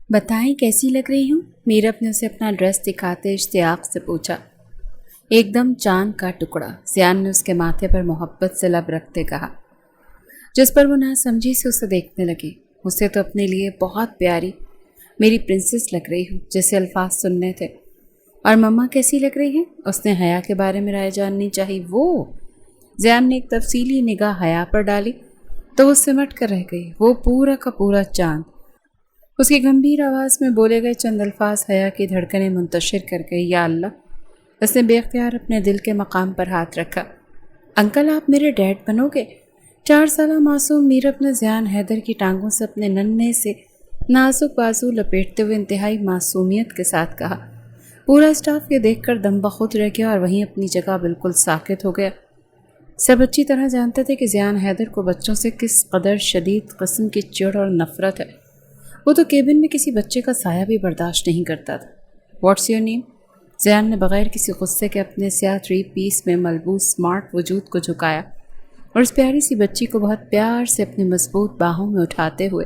بتائیں کیسی لگ رہی ہوں؟ میرب نے اسے اپنا ڈریس دکھاتے اشتیاق سے پوچھا۔ ایک دم چاند کا ٹکڑا، زیان نے اس کے ماتھے پر محبت سے لب رکھتے کہا، جس پر وہ نہ سمجھی سے اسے دیکھنے لگی۔ اسے تو اپنے لیے بہت پیاری میری پرنسس لگ رہی ہوں جیسے الفاظ سننے تھے۔ اور مما کیسی لگ رہی ہیں؟ اس نے حیا کے بارے میں رائے جاننی چاہی۔ وہ زیان نے ایک تفصیلی نگاہ حیا پر ڈالی تو وہ سمٹ کر رہ گئی۔ وہ پورا کا پورا چاند۔ اس کی گمبھیر آواز میں بولے گئے چند الفاظ حیا کی دھڑکنیں منتشر کر گئی۔ یا اللہ، اس نے بے اختیار اپنے دل کے مقام پر ہاتھ رکھا۔ انکل آپ میرے ڈیڈ بنو گے؟ 4 سالہ معصوم میرب نے زیان حیدر کی ٹانگوں سے اپنے ننھے سے نازک بازو لپیٹتے ہوئے انتہائی معصومیت کے ساتھ کہا۔ پورا اسٹاف یہ دیکھ کر دم بخود رہ گیا اور وہیں اپنی جگہ بالکل ساکت ہو گیا۔ سب اچھی طرح جانتے تھے کہ زیان حیدر کو بچوں سے کس قدر شدید قسم کی چڑ اور نفرت ہے۔ وہ تو کیبن میں کسی بچے کا سایہ بھی برداشت نہیں کرتا تھا۔ What's your name? زیان نے بغیر کسی غصے کے اپنے سیاہ 3 پیس میں ملبوس اسمارٹ وجود کو جھکایا اور اس پیاری سی بچی کو بہت پیار سے اپنی مضبوط باہوں میں اٹھاتے ہوئے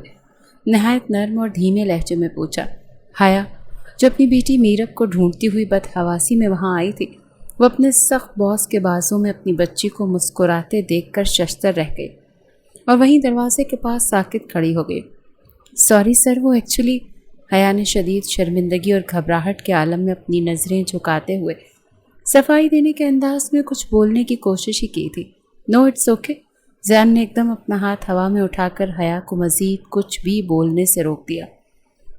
نہایت نرم اور دھیمے لہجے میں پوچھا۔ حیا جو اپنی بیٹی میرب کو ڈھونڈتی ہوئی بدحواسی میں وہاں آئی تھی، وہ اپنے سخت باس کے بازو میں اپنی بچی کو مسکراتے دیکھ کر ششدر رہ گئی اور وہیں دروازے کے پاس ساکت کھڑی ہو گئی۔ سوری سر، وہ ایکچولی، حیا نے شدید شرمندگی اور گھبراہٹ کے عالم میں اپنی نظریں جھکاتے ہوئے صفائی دینے کے انداز میں کچھ بولنے کی کوشش ہی کی تھی۔ نو اٹس اوکے۔ زیان نے ایک دم اپنا ہاتھ ہوا میں اٹھا کر حیا کو مزید کچھ بھی بولنے سے روک دیا۔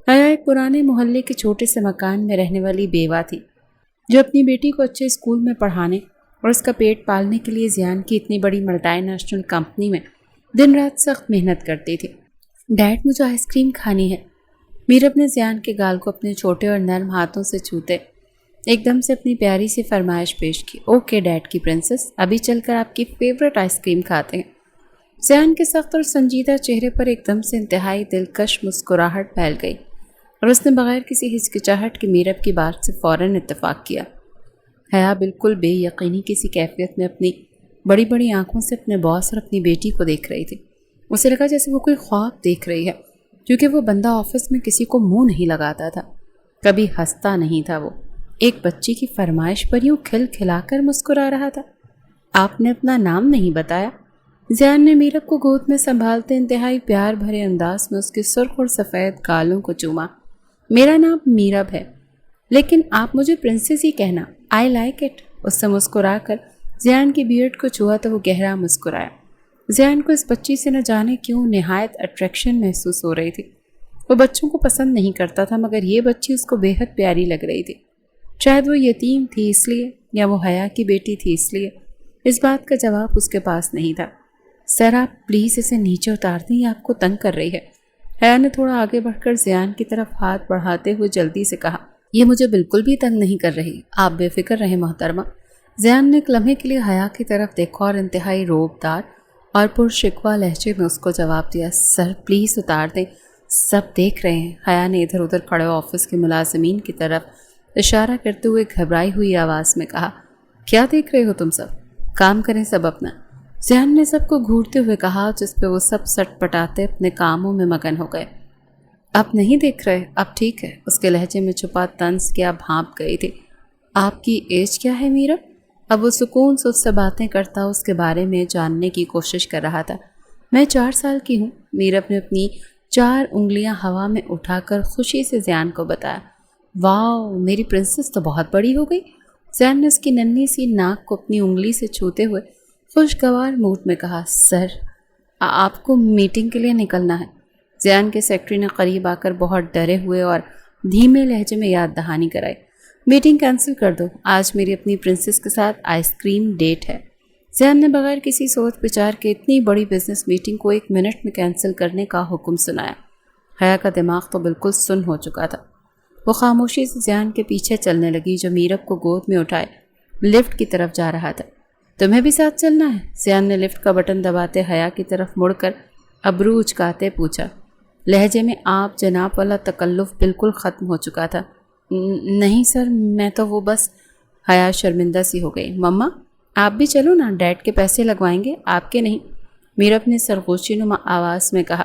حیا ایک پرانے محلے کے چھوٹے سے مکان میں رہنے والی بیوہ تھی جو اپنی بیٹی کو اچھے اسکول میں پڑھانے اور اس کا پیٹ پالنے کے لیے زیان کی اتنی بڑی ملٹی نیشنل کمپنی میں دن رات سخت محنت کرتی تھی۔ ڈیڈ مجھے آئس کریم کھانی ہے۔ میرب نے زیان کے گال کو اپنے چھوٹے اور نرم ہاتھوں سے چھوتے ایک دم سے اپنی پیاری سی فرمائش پیش کی۔ اوکے ڈیڈ کی پرنسس، ابھی چل کر آپ کی فیوریٹ آئس کریم کھاتے ہیں۔ زیان کے سخت اور سنجیدہ چہرے پر ایک دم سے انتہائی دلکش مسکراہٹ پھیل گئی اور اس نے بغیر کسی ہچکچاہٹ کے میرب کی بات سے فوراً اتفاق کیا۔ حیا بالکل بے یقینی کسی کیفیت میں اپنی بڑی بڑی آنکھوں سے اپنے باس اور اپنی بیٹی کو دیکھ رہی تھی۔ اسے لگا جیسے وہ کوئی خواب دیکھ رہی ہے، کیونکہ وہ بندہ آفس میں کسی کو منہ نہیں لگاتا تھا، کبھی ہنستا نہیں تھا۔ وہ ایک بچی کی فرمائش پر یوں کھل کھلا کر مسکرا رہا تھا۔ آپ نے اپنا نام نہیں بتایا؟ زیان نے میرب کو گود میں سنبھالتے انتہائی پیار بھرے انداز میں اس کے سرخ اور سفید گالوں کو چوما۔ میرا نام میرب ہے، لیکن آپ مجھے پرنسس ہی کہنا۔ I like it. اس سے مسکرا کر زیان کی بیئرڈ کو چھوا تو وہ گہرا مسکرایا۔ زیان کو اس بچی سے نہ جانے کیوں نہایت اٹریکشن محسوس ہو رہی تھی۔ وہ بچوں کو پسند نہیں کرتا تھا، مگر یہ بچی اس کو بے حد پیاری لگ رہی تھی۔ شاید وہ یتیم تھی اس لیے، یا وہ حیا کی بیٹی تھی اس لیے۔ اس بات کا جواب اس کے پاس نہیں تھا۔ سر آپ پلیز اسے نیچے اتار دیں، یہ آپ کو تنگ کر رہی ہے۔ حیا نے تھوڑا آگے بڑھ کر زیان کی طرف ہاتھ بڑھاتے ہوئے جلدی سے کہا۔ یہ مجھے بالکل بھی تنگ نہیں کر رہی، آپ بے فکر رہیں محترمہ۔ زیان نے ایک لمحے کے لیے حیا کی طرف دیکھا اور انتہائی روبدار اور پرشکوہ لہجے میں اس کو جواب دیا۔ سر پلیز اتار دیں، سب دیکھ رہے ہیں۔ حیا نے ادھر ادھر کھڑے آفس کے ملازمین کی طرف اشارہ کرتے ہوئے گھبرائی ہوئی آواز میں کہا۔ کیا دیکھ رہے ہو تم سب؟ کام کریں سب اپنا۔ زیان نے سب کو گھورتے ہوئے کہا، جس پہ وہ سب سٹ پٹاتے اپنے کاموں میں مگن ہو گئے۔ اب نہیں دیکھ رہے؟ اب ٹھیک ہے۔ اس کے لہجے میں چھپا طنز کیا بھانپ گئی تھی۔ آپ کی ایج کیا ہے میرب؟ اب وہ سکون سے اس سے باتیں کرتا اس کے بارے میں جاننے کی کوشش کر رہا تھا۔ میں 4 سال کی ہوں، میرب نے اپنی 4 انگلیاں ہوا میں اٹھا کر خوشی سے زیان کو بتایا۔ واو، میری پرنسس تو بہت بڑی ہو گئی۔ زیان نے اس کی ننھی سی ناک کو اپنی انگلی سے چھوتے ہوئے خوشگوار موڈ میں کہا۔ سر آپ کو میٹنگ کے لیے نکلنا ہے۔ زیان کے سیکرٹری نے قریب آ کر بہت ڈرے ہوئے اور دھیمے لہجے میں یاد دہانی کرائی۔ میٹنگ کینسل کر دو، آج میری اپنی پرنسس کے ساتھ آئس کریم ڈیٹ ہے۔ زیان نے بغیر کسی سوچ بچار کے اتنی بڑی بزنس میٹنگ کو 1 منٹ میں کینسل کرنے کا حکم سنایا۔ حیا کا دماغ تو بالکل سن ہو چکا تھا۔ وہ خاموشی سے زیان کے پیچھے چلنے لگی جو میرب کو گود میں اٹھائے لفٹ کی طرف جا رہا تھا۔ تمہیں بھی ساتھ چلنا ہے؟ زیان نے لفٹ کا بٹن دباتے حیا کی طرف مڑ کر ابرو اچکاتے پوچھا۔ لہجے میں آپ جناب والا تکلف بالکل ختم ہو چکا تھا۔ نہیں سر، میں تو وہ بس۔ حیا شرمندہ سی ہو گئی۔ مما آپ بھی چلو نا، ڈیڈ کے پیسے لگوائیں گے، آپ کے نہیں، میرب نے سرگوشی نما آواز میں کہا۔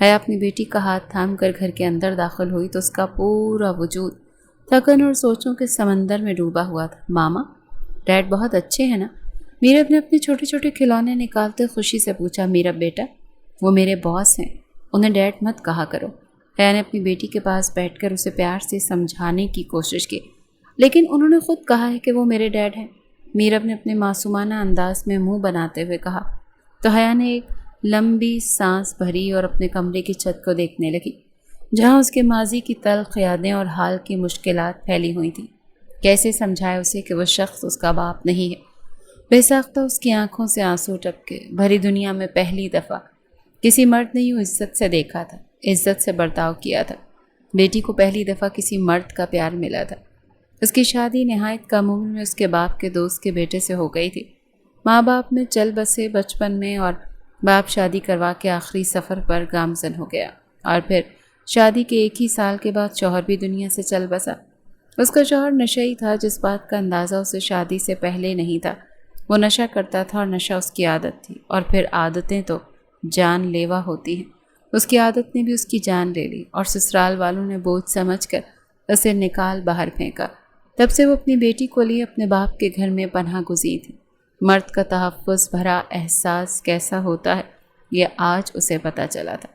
حیا اپنی بیٹی کا ہاتھ تھام کر گھر کے اندر داخل ہوئی تو اس کا پورا وجود تھکن اور سوچوں کے سمندر میں ڈوبا ہوا تھا۔ ماما، ڈیڈ بہت اچھے ہیں نا؟ میرب نے اپنے چھوٹے چھوٹے کھلونے نکالتے خوشی سے پوچھا۔ میرب بیٹا، وہ میرے باس ہیں، انہیں ڈیڈ مت کہا کرو۔ حیا نے اپنی بیٹی کے پاس بیٹھ کر اسے پیار سے سمجھانے کی کوشش کی، لیکن انہوں نے خود کہا ہے کہ وہ میرے ڈیڈ ہیں۔ میرب نے اپنے معصومانہ انداز میں منہ بناتے ہوئے کہا تو حیا نے ایک لمبی سانس بھری اور اپنے کمرے کی چھت کو دیکھنے لگی، جہاں اس کے ماضی کی تلخ یادیں اور حال کی مشکلات پھیلی ہوئی تھیں۔ کیسے سمجھائے اسے کہ وہ شخص اس کا باپ نہیں ہے؟ بے ساختہ اس کی آنکھوں سے آنسو ٹپکے۔ بھری دنیا میں پہلی دفعہ کسی مرد نے یوں عزت سے دیکھا تھا، عزت سے برتاؤ کیا تھا۔ بیٹی کو پہلی دفعہ کسی مرد کا پیار ملا تھا۔ اس کی شادی نہایت کم عمر میں اس کے باپ کے دوست کے بیٹے سے ہو گئی تھی۔ ماں باپ میں چل بسے بچپن میں، اور باپ شادی کروا کے آخری سفر پر گامزن ہو گیا، اور پھر شادی کے ایک ہی سال کے بعد شوہر بھی دنیا سے چل بسا۔ اس کا شوہر نشئی تھا، جس بات کا اندازہ اسے شادی سے پہلے نہیں تھا۔ وہ نشہ کرتا تھا اور نشہ اس کی عادت تھی، اور پھر عادتیں تو جان لیوا ہوتی ہیں۔ اس کی عادت نے بھی اس کی جان لے لی، اور سسرال والوں نے بوجھ سمجھ کر اسے نکال باہر پھینکا۔ تب سے وہ اپنی بیٹی کو لیے اپنے باپ کے گھر میں پناہ گزین تھی۔ مرد کا تحفظ بھرا احساس کیسا ہوتا ہے، یہ آج اسے پتہ چلا تھا۔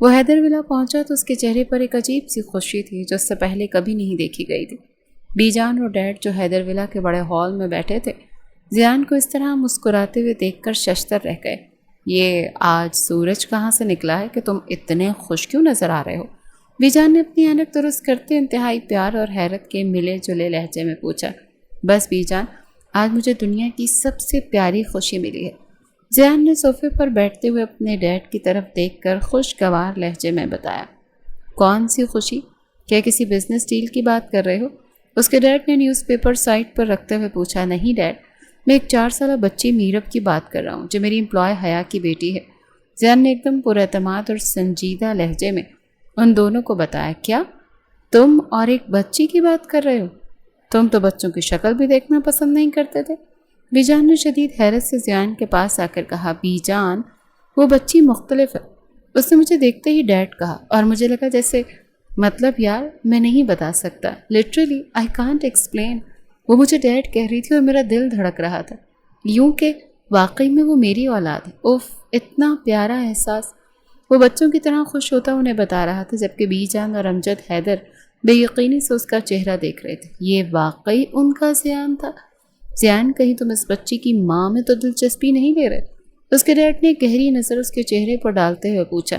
وہ حیدر ولا پہنچا تو اس کے چہرے پر ایک عجیب سی خوشی تھی جو اس سے پہلے کبھی نہیں دیکھی گئی تھی۔ بی جان اور ڈیڈ جو حیدر ولا کے بڑے ہال میں بیٹھے تھے، زیان کو اس طرح مسکراتے ہوئے دیکھ کر ششتر رہ گئے۔ یہ آج سورج کہاں سے نکلا ہے کہ تم اتنے خوش کیوں نظر آ رہے ہو؟ بی جان نے اپنی اینک درست کرتے انتہائی پیار اور حیرت کے ملے جلے لہجے میں پوچھا۔ بس بی جان، آج مجھے دنیا کی سب سے پیاری خوشی ملی ہے۔ زیان نے صوفے پر بیٹھتے ہوئے اپنے ڈیڈ کی طرف دیکھ کر خوشگوار لہجے میں بتایا۔ کون سی خوشی؟ کیا کسی بزنس ڈیل کی بات کر رہے ہو؟ اس کے ڈیڈ نے نیوز پیپر سائٹ پر رکھتے ہوئے پوچھا۔ نہیں ڈیڈ، میں ایک 4 سالہ بچی میرب کی بات کر رہا ہوں، جو میری امپلائی حیا کی بیٹی ہے۔ زیان نے ایک دم پر اعتماد اور سنجیدہ لہجے میں ان دونوں کو بتایا۔ کیا تم اور ایک بچی کی بات کر رہے ہو؟ تم تو بچوں کی شکل بھی دیکھنا پسند نہیں کرتے تھے۔ بی جان نے شدید حیرت سے زیان کے پاس آ کر کہا۔ بی جان، وہ بچی مختلف ہے۔ اس نے مجھے دیکھتے ہی ڈیڈ کہا، اور مجھے لگا جیسے، مطلب یار میں نہیں بتا سکتا، لٹرلی آئی کانٹ ایکسپلین۔ وہ مجھے ڈیڈ کہہ رہی تھی اور میرا دل دھڑک رہا تھا، یوں کہ واقعی میں وہ میری اولاد ہے۔ اوف، اتنا پیارا احساس۔ وہ بچوں کی طرح خوش ہوتا انہیں بتا رہا تھا، جبکہ بی جان اور امجد حیدر بے یقینی سے اس کا چہرہ دیکھ رہے تھے۔ یہ واقعی ان کا زیان تھا؟ زیان، کہیں تم اس بچی کی ماں میں تو دلچسپی نہیں لے رہے؟ اس کے ڈیڈ نے گہری نظر اس کے چہرے پر ڈالتے ہوئے پوچھا۔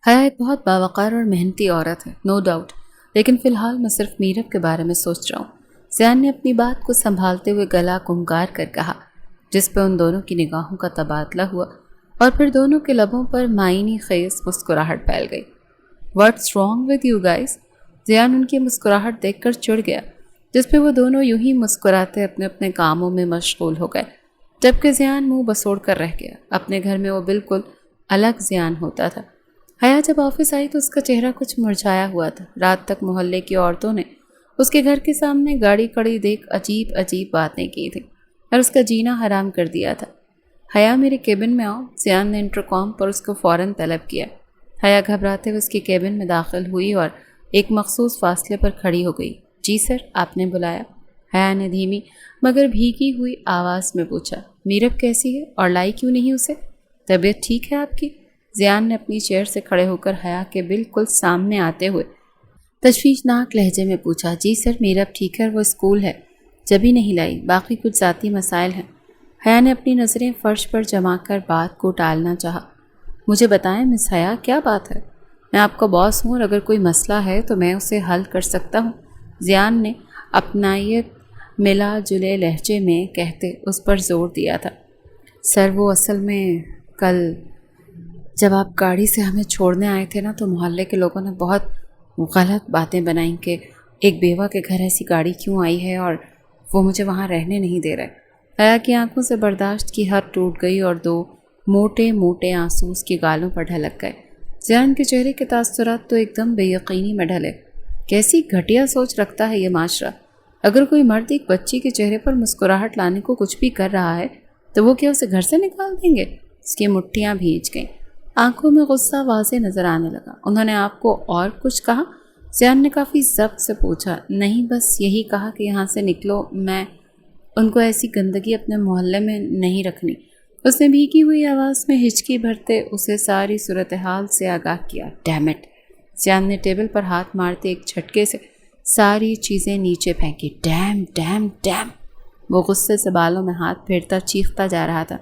حیا ایک بہت باوقار اور محنتی عورت ہے، نو ڈاؤٹ، لیکن فی الحال میں صرف میرب کے بارے میں سوچ رہا ہوں۔ زیان نے اپنی بات کو سنبھالتے ہوئے گلا کنکار کر کہا، جس پہ ان دونوں کی نگاہوں کا تبادلہ ہوا، اور پھر دونوں کے لبوں پر معنی خیز مسکراہٹ پھیل گئی۔ What's wrong with you guys? Zayan ان کی مسکراہٹ دیکھ کر چڑ گیا، جس پہ وہ دونوں یوں ہی مسکراتے اپنے اپنے کاموں میں مشغول ہو گئے، جبکہ زیان منہ بسوڑ کر رہ گیا۔ اپنے گھر میں وہ بالکل الگ زیان ہوتا تھا۔ حیا جب آفس آئی تو اس کا چہرہ کچھ مرجھایا ہوا تھا۔ رات تک محلے کی عورتوں نے اس کے گھر کے سامنے گاڑی کھڑی دیکھ عجیب عجیب باتیں کی تھیں اور اس کا جینا حرام کر دیا تھا۔ حیا، میرے کیبن میں آؤ، زیان نے انٹرکام پر اس کو فوراً طلب کیا۔ حیا گھبراتے ہوئے اس کے کیبن میں داخل ہوئی اور ایک مخصوص فاصلے پر کھڑی ہو گئی۔ جی سر، آپ نے بلایا؟ حیا نے دھیمی مگر بھیگی ہوئی آواز میں پوچھا۔ میرب کیسی ہے اور لائی کیوں نہیں اسے؟ طبیعت ٹھیک ہے آپ کی؟ زیان نے اپنی چیئر سے کھڑے ہو کر حیا کے بالکل سامنے آتے ہوئے تشویشناک لہجے میں پوچھا۔ جی سر، میرب ٹھیک ہے، وہ اسکول ہے، جبھی نہیں لائی، باقی کچھ ذاتی مسائل ہیں۔ حیا نے اپنی نظریں فرش پر جما کر بات کو ٹالنا چاہا۔ مجھے بتائیں مس حیا، کیا بات ہے؟ میں آپ کا باس ہوں اور اگر کوئی مسئلہ ہے تو میں اسے حل کر سکتا ہوں، زیان نے اپنائیت ملا جلے لہجے میں کہتے اس پر زور دیا تھا۔ سر، وہ اصل میں کل جب آپ گاڑی سے ہمیں چھوڑنے آئے تھے نا، تو محلے کے لوگوں نے بہت غلط باتیں بنائیں کہ ایک بیوہ کے گھر ایسی گاڑی کیوں آئی ہے اور وہ مجھے وہاں رہنے نہیں دے رہے۔ حیا کی آنکھوں سے برداشت کی حد ٹوٹ گئی اور 2 موٹے موٹے آنسو اس کی گالوں پر ڈھلک گئے۔ زیان کے چہرے کے تاثرات تو ایک دم بے یقینی میں ڈھلے۔ کیسی گھٹیا سوچ رکھتا ہے یہ معاشرہ؟ اگر کوئی مرد ایک بچی کے چہرے پر مسکراہٹ لانے کو کچھ بھی کر رہا ہے تو وہ کیا اسے گھر سے نکال دیں گے؟ اس کی مٹھیاں بھیج گئیں۔ آنکھوں میں غصہ واضح نظر آنے لگا۔ انہوں نے آپ کو اور کچھ کہا؟ زیان نے کافی ضبط سے پوچھا۔ نہیں، بس یہی کہا کہ یہاں سے نکلو، میں ان کو ایسی گندگی اپنے محلے میں نہیں رکھنی۔ اس نے بھیگی ہوئی آواز میں ہچکی بھرتے اسے ساری صورتحال سے آگاہ کیا۔ Dam it! زیان نے ٹیبل پر ہاتھ مارتے ایک جھٹکے سے ساری چیزیں نیچے پھینکی۔ Dam dam dam! وہ غصے سے بالوں میں ہاتھ پھیرتا چیختا جا رہا تھا۔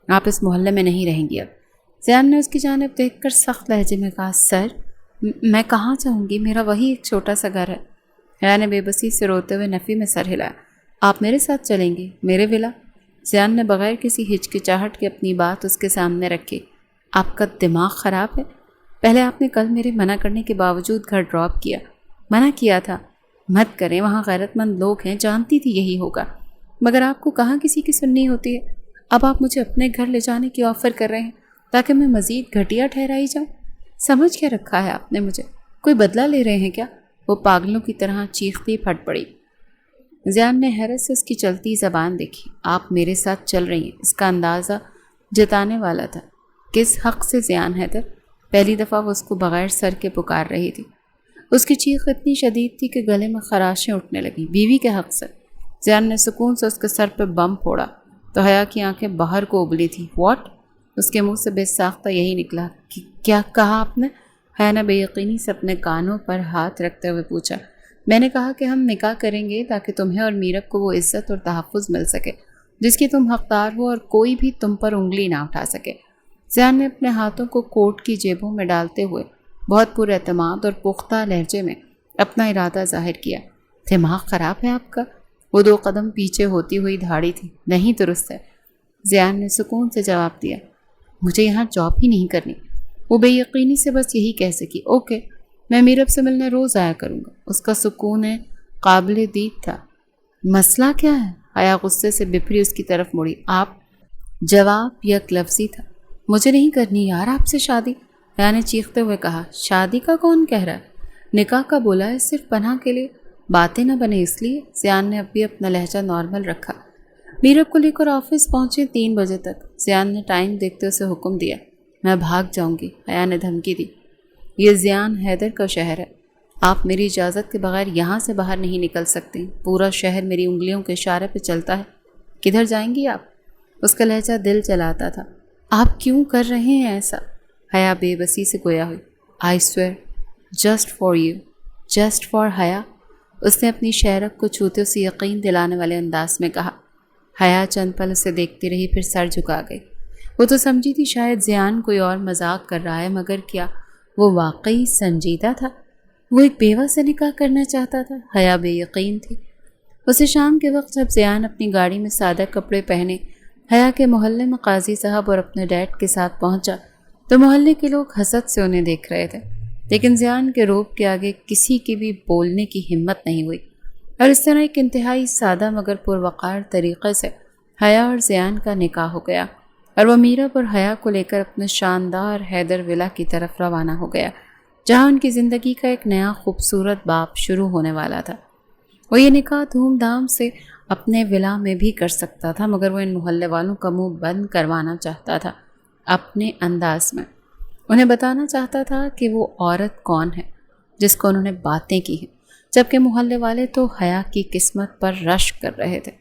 آپ اس محلے میں نہیں رہیں گی اب۔ زیان نے اس کی جانب دیکھ کر سخت لہجے میں کہا۔ سر، میں کہاں جاؤں گی؟ میرا وہی ایک چھوٹا سا گھر ہے۔ حیا نے بے بسی سے روتے ہوئے نفی میں سر ہلایا۔ آپ میرے ساتھ چلیں گے؟ میرے ولا؟ زیان نے بغیر کسی ہچکچاہٹ کے اپنی بات اس کے سامنے رکھی۔ آپ کا دماغ خراب ہے؟ پہلے آپ نے کل میرے منع کرنے کے باوجود گھر ڈراپ کیا۔ منع کیا تھا؟ مت کریں، وہاں غیرت مند لوگ ہیں، جانتی تھی یہی ہوگا، مگر آپ کو کہاں کسی کی سننی ہوتی ہے۔ اب آپ مجھے اپنے گھر لے جانے کی آفر کر رہے ہیں تاکہ میں مزید گھٹیا ٹھہرائی جاؤں؟ سمجھ کیا رکھا ہے آپ نے مجھے؟ کوئی بدلہ لے رہے ہیں کیا؟ وہ پاگلوں کی طرح چیختی پھٹ پڑی۔ زیان نے حیرت سے اس کی چلتی زبان دیکھی۔ آپ میرے ساتھ چل رہی ہیں، اس کا اندازہ جتانے والا تھا۔ کس حق سے زیان حیدر؟ پہلی دفعہ وہ اس کو بغیر سر کے پکار رہی تھی۔ اس کی چیخ اتنی شدید تھی کہ گلے میں خراشیں اٹھنے لگیں۔ بیوی کے حق سے؟ زیان نے سکون سے اس کے سر پہ بم پھوڑا تو حیا کی آنکھیں باہر کو ابلی تھی۔ واٹ؟ اس کے منہ سے بے ساختہ یہی نکلا۔ کیا کہا آپ نے؟ حیا نے بے یقینی سے اپنے کانوں پر ہاتھ رکھتے ہوئے پوچھا۔ میں نے کہا کہ ہم نکاح کریں گے تاکہ تمہیں اور میرب کو وہ عزت اور تحفظ مل سکے جس کی تم حقدار ہو اور کوئی بھی تم پر انگلی نہ اٹھا سکے۔ زیان نے اپنے ہاتھوں کو کوٹ کی جیبوں میں ڈالتے ہوئے بہت پر اعتماد اور پختہ لہجے میں اپنا ارادہ ظاہر کیا۔ دماغ خراب ہے آپ کا؟ وہ 2 قدم پیچھے ہوتی ہوئی دھاڑی تھی۔ نہیں درست ہے، زیان نے سکون سے جواب دیا۔ مجھے یہاں جاب ہی نہیں کرنی۔ وہ بے یقینی سے بس یہی کہہ سکی۔ اوکے، میں میرب سے ملنے روز آیا کروں گا۔ اس کا سکون قابل دید تھا۔ مسئلہ کیا ہے؟ حیا غصے سے بپری اس کی طرف مڑی۔ آپ؟ جواب یک لفظی تھا۔ مجھے نہیں کرنی یار آپ سے شادی، حیا نے چیختے ہوئے کہا۔ شادی کا کون کہہ رہا ہے؟ نکاح کا بولا ہے، صرف پناہ کے لیے، باتیں نہ بنے اس لیے۔ زیان نے اب بھی اپنا لہجہ نارمل رکھا۔ میرب کو لے کر آفس پہنچے 3 بجے تک۔ زیان نے ٹائم دیکھتے اسے حکم دیا۔ میں بھاگ جاؤں گی، حیا نے دھمکی دی۔ یہ زیان حیدر کا شہر ہے، آپ میری اجازت کے بغیر یہاں سے باہر نہیں نکل سکتے۔ پورا شہر میری انگلیوں کے اشارے پہ چلتا ہے۔ کدھر جائیں گی آپ؟ اس کا لہجہ دل چلاتا تھا۔ آپ کیوں کر رہے ہیں ایسا؟ حیا بے بسی سے گویا ہوئی۔ I swear, just for you, just for حیا، اس نے اپنی شہرک کو چھوتے اسے یقین دلانے والے انداز میں کہا۔ حیا چند پل اسے دیکھتی رہی، پھر سر جھکا گئی۔ وہ تو سمجھی تھی شاید زیان کوئی اور مذاق کر رہا ہے، مگر کیا وہ واقعی سنجیدہ تھا؟ وہ ایک بیوہ سے نکاح کرنا چاہتا تھا؟ حیا بے یقین تھی۔ اسے شام کے وقت جب زیان اپنی گاڑی میں سادہ کپڑے پہنے حیا کے محلے میں قاضی صاحب اور اپنے ڈیڈ کے ساتھ پہنچا تو محلے کے لوگ حسد سے انہیں دیکھ رہے تھے، لیکن زیان کے روب کے آگے کسی کی بھی بولنے کی ہمت نہیں ہوئی، اور اس طرح ایک انتہائی سادہ مگر پروقار طریقے سے حیا اور زیان کا نکاح ہو گیا، اور وہ میرب اور حیا کو لے کر اپنے شاندار حیدر ولا کی طرف روانہ ہو گیا، جہاں ان کی زندگی کا ایک نیا خوبصورت باب شروع ہونے والا تھا۔ وہ یہ نکاح دھوم دھام سے اپنے ولا میں بھی کر سکتا تھا، مگر وہ ان محلے والوں کا منہ بند کروانا چاہتا تھا اپنے انداز میں۔ انہیں بتانا چاہتا تھا کہ وہ عورت کون ہے جس کو انہوں نے باتیں کی ہیں، جبکہ محلے والے تو حیا کی قسمت پر رشک کر رہے تھے۔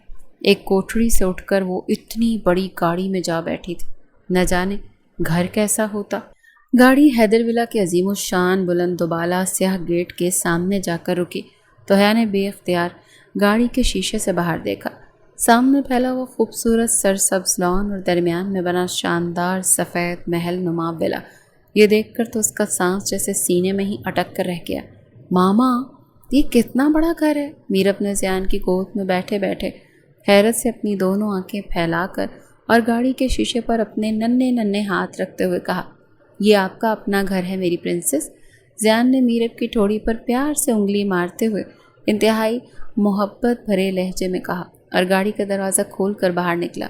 ایک کوٹھڑی سے اٹھ کر وہ اتنی بڑی گاڑی میں جا بیٹھی تھی، نہ جانے گھر کیسا ہوتا۔ گاڑی حیدر ولا کے عظیم الشان بلند و بالا سیاہ گیٹ کے سامنے جا کر رکی تو حیا نے بے اختیار گاڑی کے شیشے سے باہر دیکھا۔ سامنے پھیلا وہ خوبصورت سرسبز لان اور درمیان میں بنا شاندار سفید محل نما ولا۔ یہ دیکھ کر تو اس کا سانس جیسے سینے میں ہی اٹک کر رہ گیا۔ ماما، یہ کتنا بڑا گھر ہے! میرب نے زیان کی گود میں بیٹھے بیٹھے حیرت سے اپنی دونوں آنکھیں پھیلا کر اور گاڑی کے شیشے پر اپنے ننھے ننھے ہاتھ رکھتے ہوئے کہا۔ یہ آپ کا اپنا گھر ہے میری پرنسس؟ زیان نے میرب کی ٹھوڑی پر پیار سے انگلی مارتے ہوئے انتہائی محبت بھرے لہجے میں کہا، اور گاڑی کا دروازہ کھول کر باہر نکلا۔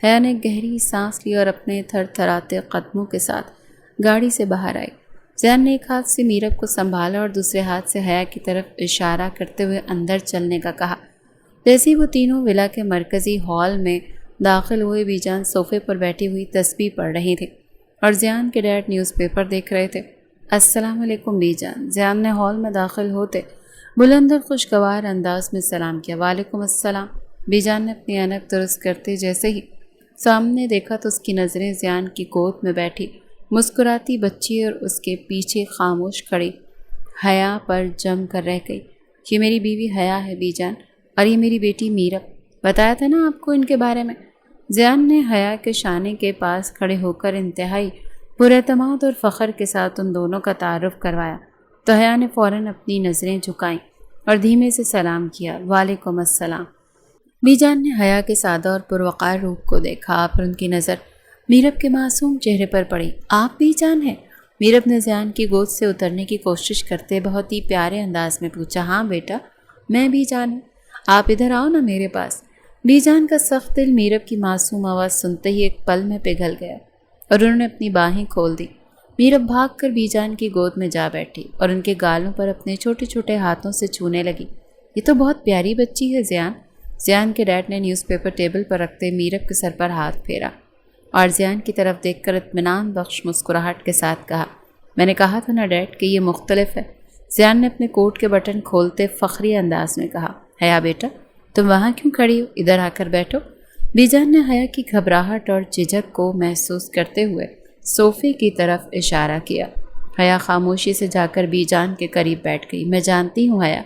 حیا نے گہری سانس لی اور اپنے تھر تھراتے قدموں کے ساتھ گاڑی سے باہر آئی۔ زیان نے ایک ہاتھ سے میرب کو سنبھالا اور دوسرے ہاتھ سے حیا کی طرف اشارہ کرتے ہوئے اندر چلنے کا کہا۔ جیسے وہ تینوں ولا کے مرکزی ہال میں داخل ہوئے بی جان صوفے پر بیٹھی ہوئی تسبیح پڑھ رہی تھی۔ اور زیان کے ڈیڈ نیوز پیپر دیکھ رہے تھے۔ السلام علیکم بی جان، زیان نے ہال میں داخل ہوتے بلند اور خوشگوار انداز میں سلام کیا۔ وعلیکم السلام۔ بی جان نے اپنی اینک درست کرتے جیسے ہی سامنے دیکھا تو اس کی نظریں زیان کی گود میں بیٹھی مسکراتی بچی اور اس کے پیچھے خاموش کھڑی حیا پر جم کر رہ گئی۔ یہ میری بیوی حیا ہے بی جان، اور یہ میری بیٹی میرب، بتایا تھا نا آپ کو ان کے بارے میں۔ زیان نے حیا کے شانے کے پاس کھڑے ہو کر انتہائی پراعتماد اور فخر کے ساتھ ان دونوں کا تعارف کروایا تو حیا نے فوراً اپنی نظریں جھکائیں اور دھیمے سے سلام کیا۔ وعلیکم السلام۔ بی جان نے حیا کے سادہ اور پروقار روپ کو دیکھا اور ان کی نظر میرب کے معصوم چہرے پر پڑی۔ آپ بی جان ہیں؟ میرب نے زیان کی گود سے اترنے کی کوشش کرتے بہت ہی پیارے انداز میں پوچھا۔ ہاں بیٹا، میں بی جان ہوں، آپ ادھر آؤ نا میرے پاس۔ بی جان کا سخت دل میرب کی معصوم آواز سنتے ہی ایک پل میں پگھل گیا اور انہوں نے اپنی باہیں کھول دی۔ میرب بھاگ کر بی جان کی گود میں جا بیٹھی اور ان کے گالوں پر اپنے چھوٹے چھوٹے ہاتھوں سے چھونے لگی۔ یہ تو بہت پیاری بچی ہے زیان۔ زیان کے ڈیڈ نے نیوز پیپر ٹیبل پر رکھتے میرب کے سر پر ہاتھ پھیرا اور زیان کی طرف دیکھ کر اطمینان بخش مسکراہٹ کے ساتھ کہا، میں نے کہا تھا نا ڈیڈ کہ یہ مختلف ہے۔ زیان نے اپنے کوٹ کے بٹن کھولتے فخری انداز میں کہا، حیا بیٹا تم وہاں کیوں کھڑی ہو، ادھر آ کر بیٹھو۔ بی جان نے حیا کی گھبراہٹ اور جھجک کو محسوس کرتے ہوئے صوفے کی طرف اشارہ کیا۔ حیا خاموشی سے جا کر بی جان کے قریب بیٹھ گئی۔ میں جانتی ہوں حیا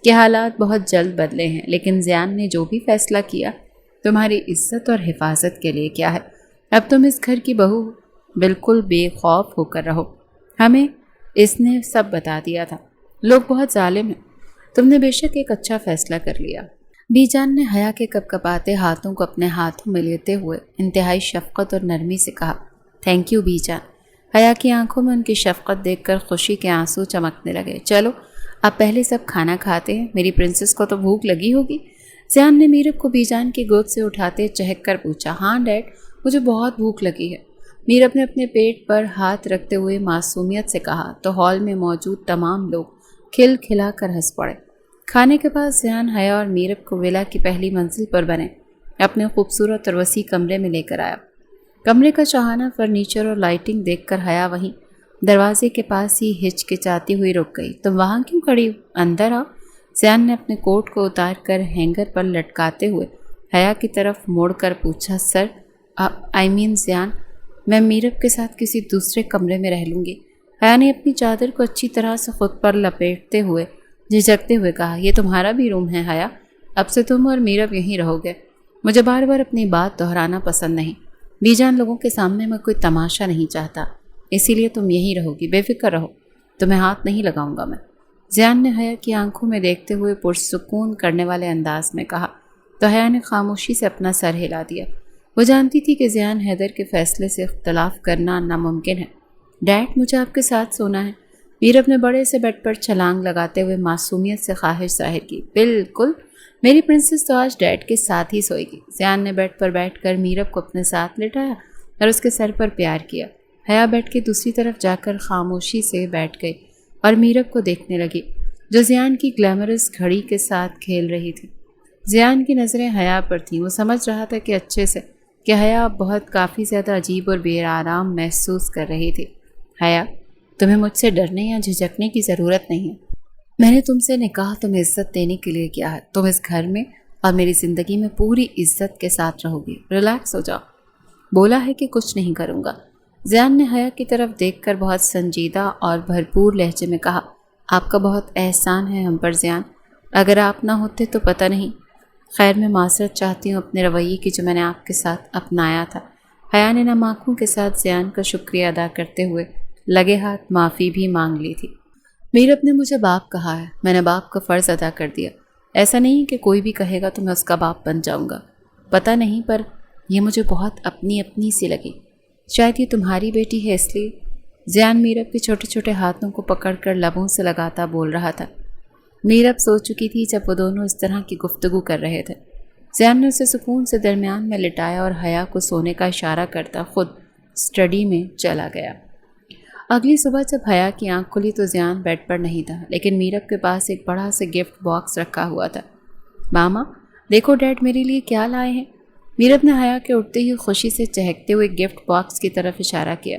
کہ حالات بہت جلد بدلے ہیں، لیکن زیان نے جو بھی فیصلہ کیا تمہاری عزت اور حفاظت کے لیے کیا ہے۔ اب تم اس گھر کی بہو بالکل بے خوف ہو کر رہو۔ ہمیں اس نے سب بتا دیا تھا، لوگ بہت ظالم ہیں، تم نے بے شک ایک اچھا فیصلہ کر لیا۔ بی جان نے حیا کے کپکپاتے ہاتھوں کو اپنے ہاتھوں میں لیتے ہوئے انتہائی شفقت اور نرمی سے کہا، تھینک یو بی جان۔ حیا کی آنکھوں میں ان کی شفقت دیکھ کر خوشی کے آنسو چمکنے لگے۔ چلو اب پہلے سب کھانا کھاتے ہیں، میری پرنسس کو تو بھوک لگی ہوگی۔ زیان نے میرب کو بی جان کی گود سے اٹھاتے چہک کر پوچھا۔ ہاں ڈیڈ، مجھے بہت بھوک لگی ہے، میرب نے اپنے پیٹ پر ہاتھ رکھتے ہوئے معصومیت سے کہا تو ہال میں موجود تمام لوگ کھل کھلا کر ہنس پڑے۔ کھانے کے بعد زیان حیا اور میرب کو ولا کی پہلی منزل پر بنے اپنے خوبصورت اور وسیع کمرے میں لے کر آیا۔ کمرے کا شاہانہ فرنیچر اور لائٹنگ دیکھ کر حیا وہیں دروازے کے پاس ہی ہچکچاتی ہوئی رک گئی۔ تم وہاں کیوں کھڑی ہو، اندر آؤ۔ زیان نے اپنے کوٹ کو اتار کر ہینگر پر لٹکاتے ہوئے حیا کی طرف موڑ کر پوچھا۔ سر زیان، میں میرب کے ساتھ کسی دوسرے کمرے میں رہ لوں گی۔ حیا نے اپنی چادر کو اچھی طرح سے خود پر لپیٹتے ہوئے جھجکتے ہوئے کہا، یہ تمہارا بھی روم ہے حیا، اب سے تم اور میرب یہیں رہو گے۔ مجھے بار بار اپنی بات دہرانا پسند نہیں، بی جان لوگوں کے سامنے میں کوئی تماشا نہیں چاہتا، اسی لیے تم یہیں رہو گی، بے فکر رہو، تمہیں ہاتھ نہیں لگاؤں گا میں۔ زیان نے حیا کی آنکھوں میں دیکھتے ہوئے پرسکون کرنے والے انداز میں کہا تو حیا نے خاموشی سے اپنا سر ہلا دیا۔ وہ جانتی تھی کہ زیان حیدر کے فیصلے سے اختلاف کرنا ناممکن ہے۔ ڈیڈ مجھے آپ کے ساتھ سونا ہے، میرب نے بڑے سے بیڈ پر چھلانگ لگاتے ہوئے معصومیت سے خواہش ظاہر کی۔ بالکل، میری پرنسس تو آج ڈیڈ کے ساتھ ہی سوئے گی۔ زیان نے بیڈ پر بیٹھ کر میرب کو اپنے ساتھ لٹایا اور اس کے سر پر پیار کیا۔ حیا بیڈ کی دوسری طرف جا کر خاموشی سے بیٹھ گئی اور میرب کو دیکھنے لگی جو زیان کی گلیمرس گھڑی کے ساتھ کھیل رہی تھی۔ زیان کی نظریں حیا پر تھیں، وہ سمجھ رہا تھا کہ اچھے سے کہ حیا بہت کافی زیادہ عجیب اور بے آرام محسوس کر رہی تھی۔ حیا، تمہیں مجھ سے ڈرنے یا جھجکنے کی ضرورت نہیں ہے، میں نے تم سے نکاح تمہیں عزت دینے کے لیے کیا ہے، تم اس گھر میں اور میری زندگی میں پوری عزت کے ساتھ رہو گی، ریلیکس ہو جاؤ، بولا ہے کہ کچھ نہیں کروں گا۔ زیان نے حیا کی طرف دیکھ کر بہت سنجیدہ اور بھرپور لہجے میں کہا، آپ کا بہت احسان ہے ہم پر زیان، اگر آپ نہ ہوتے تو پتہ نہیں۔ خیر میں معذرت چاہتی ہوں اپنے رویے کی جو میں نے آپ کے ساتھ اپنایا تھا۔ حیا نے نم آنکھوں کے ساتھ زیان کا شکریہ ادا کرتے ہوئے لگے ہاتھ معافی بھی مانگ لی تھی۔ میرب نے مجھے باپ کہا ہے، میں نے باپ کا فرض ادا کر دیا، ایسا نہیں کہ کوئی بھی کہے گا تو میں اس کا باپ بن جاؤں گا، پتہ نہیں پر یہ مجھے بہت اپنی سی لگی، شاید یہ تمہاری بیٹی ہے اس لیے۔ زیان میرب کے چھوٹے چھوٹے ہاتھوں کو پکڑ کر لبوں سے لگاتا بول رہا تھا۔ میرب سو چکی تھی جب وہ دونوں اس طرح کی گفتگو کر رہے تھے۔ زیان نے اسے سکون سے درمیان میں لٹایا اور حیا کو سونے کا اشارہ کرتا خود اسٹڈی میں چلا گیا۔ اگلی صبح جب حیا کی آنکھ کھلی تو زیان بیڈ پر نہیں تھا، لیکن میرب کے پاس ایک بڑا سے گفٹ باکس رکھا ہوا تھا۔ ماما دیکھو ڈیڈ میرے لیے کیا لائے ہیں۔ میرب نے حیا کے اٹھتے ہی خوشی سے چہکتے ہوئے گفٹ باکس کی طرف اشارہ کیا۔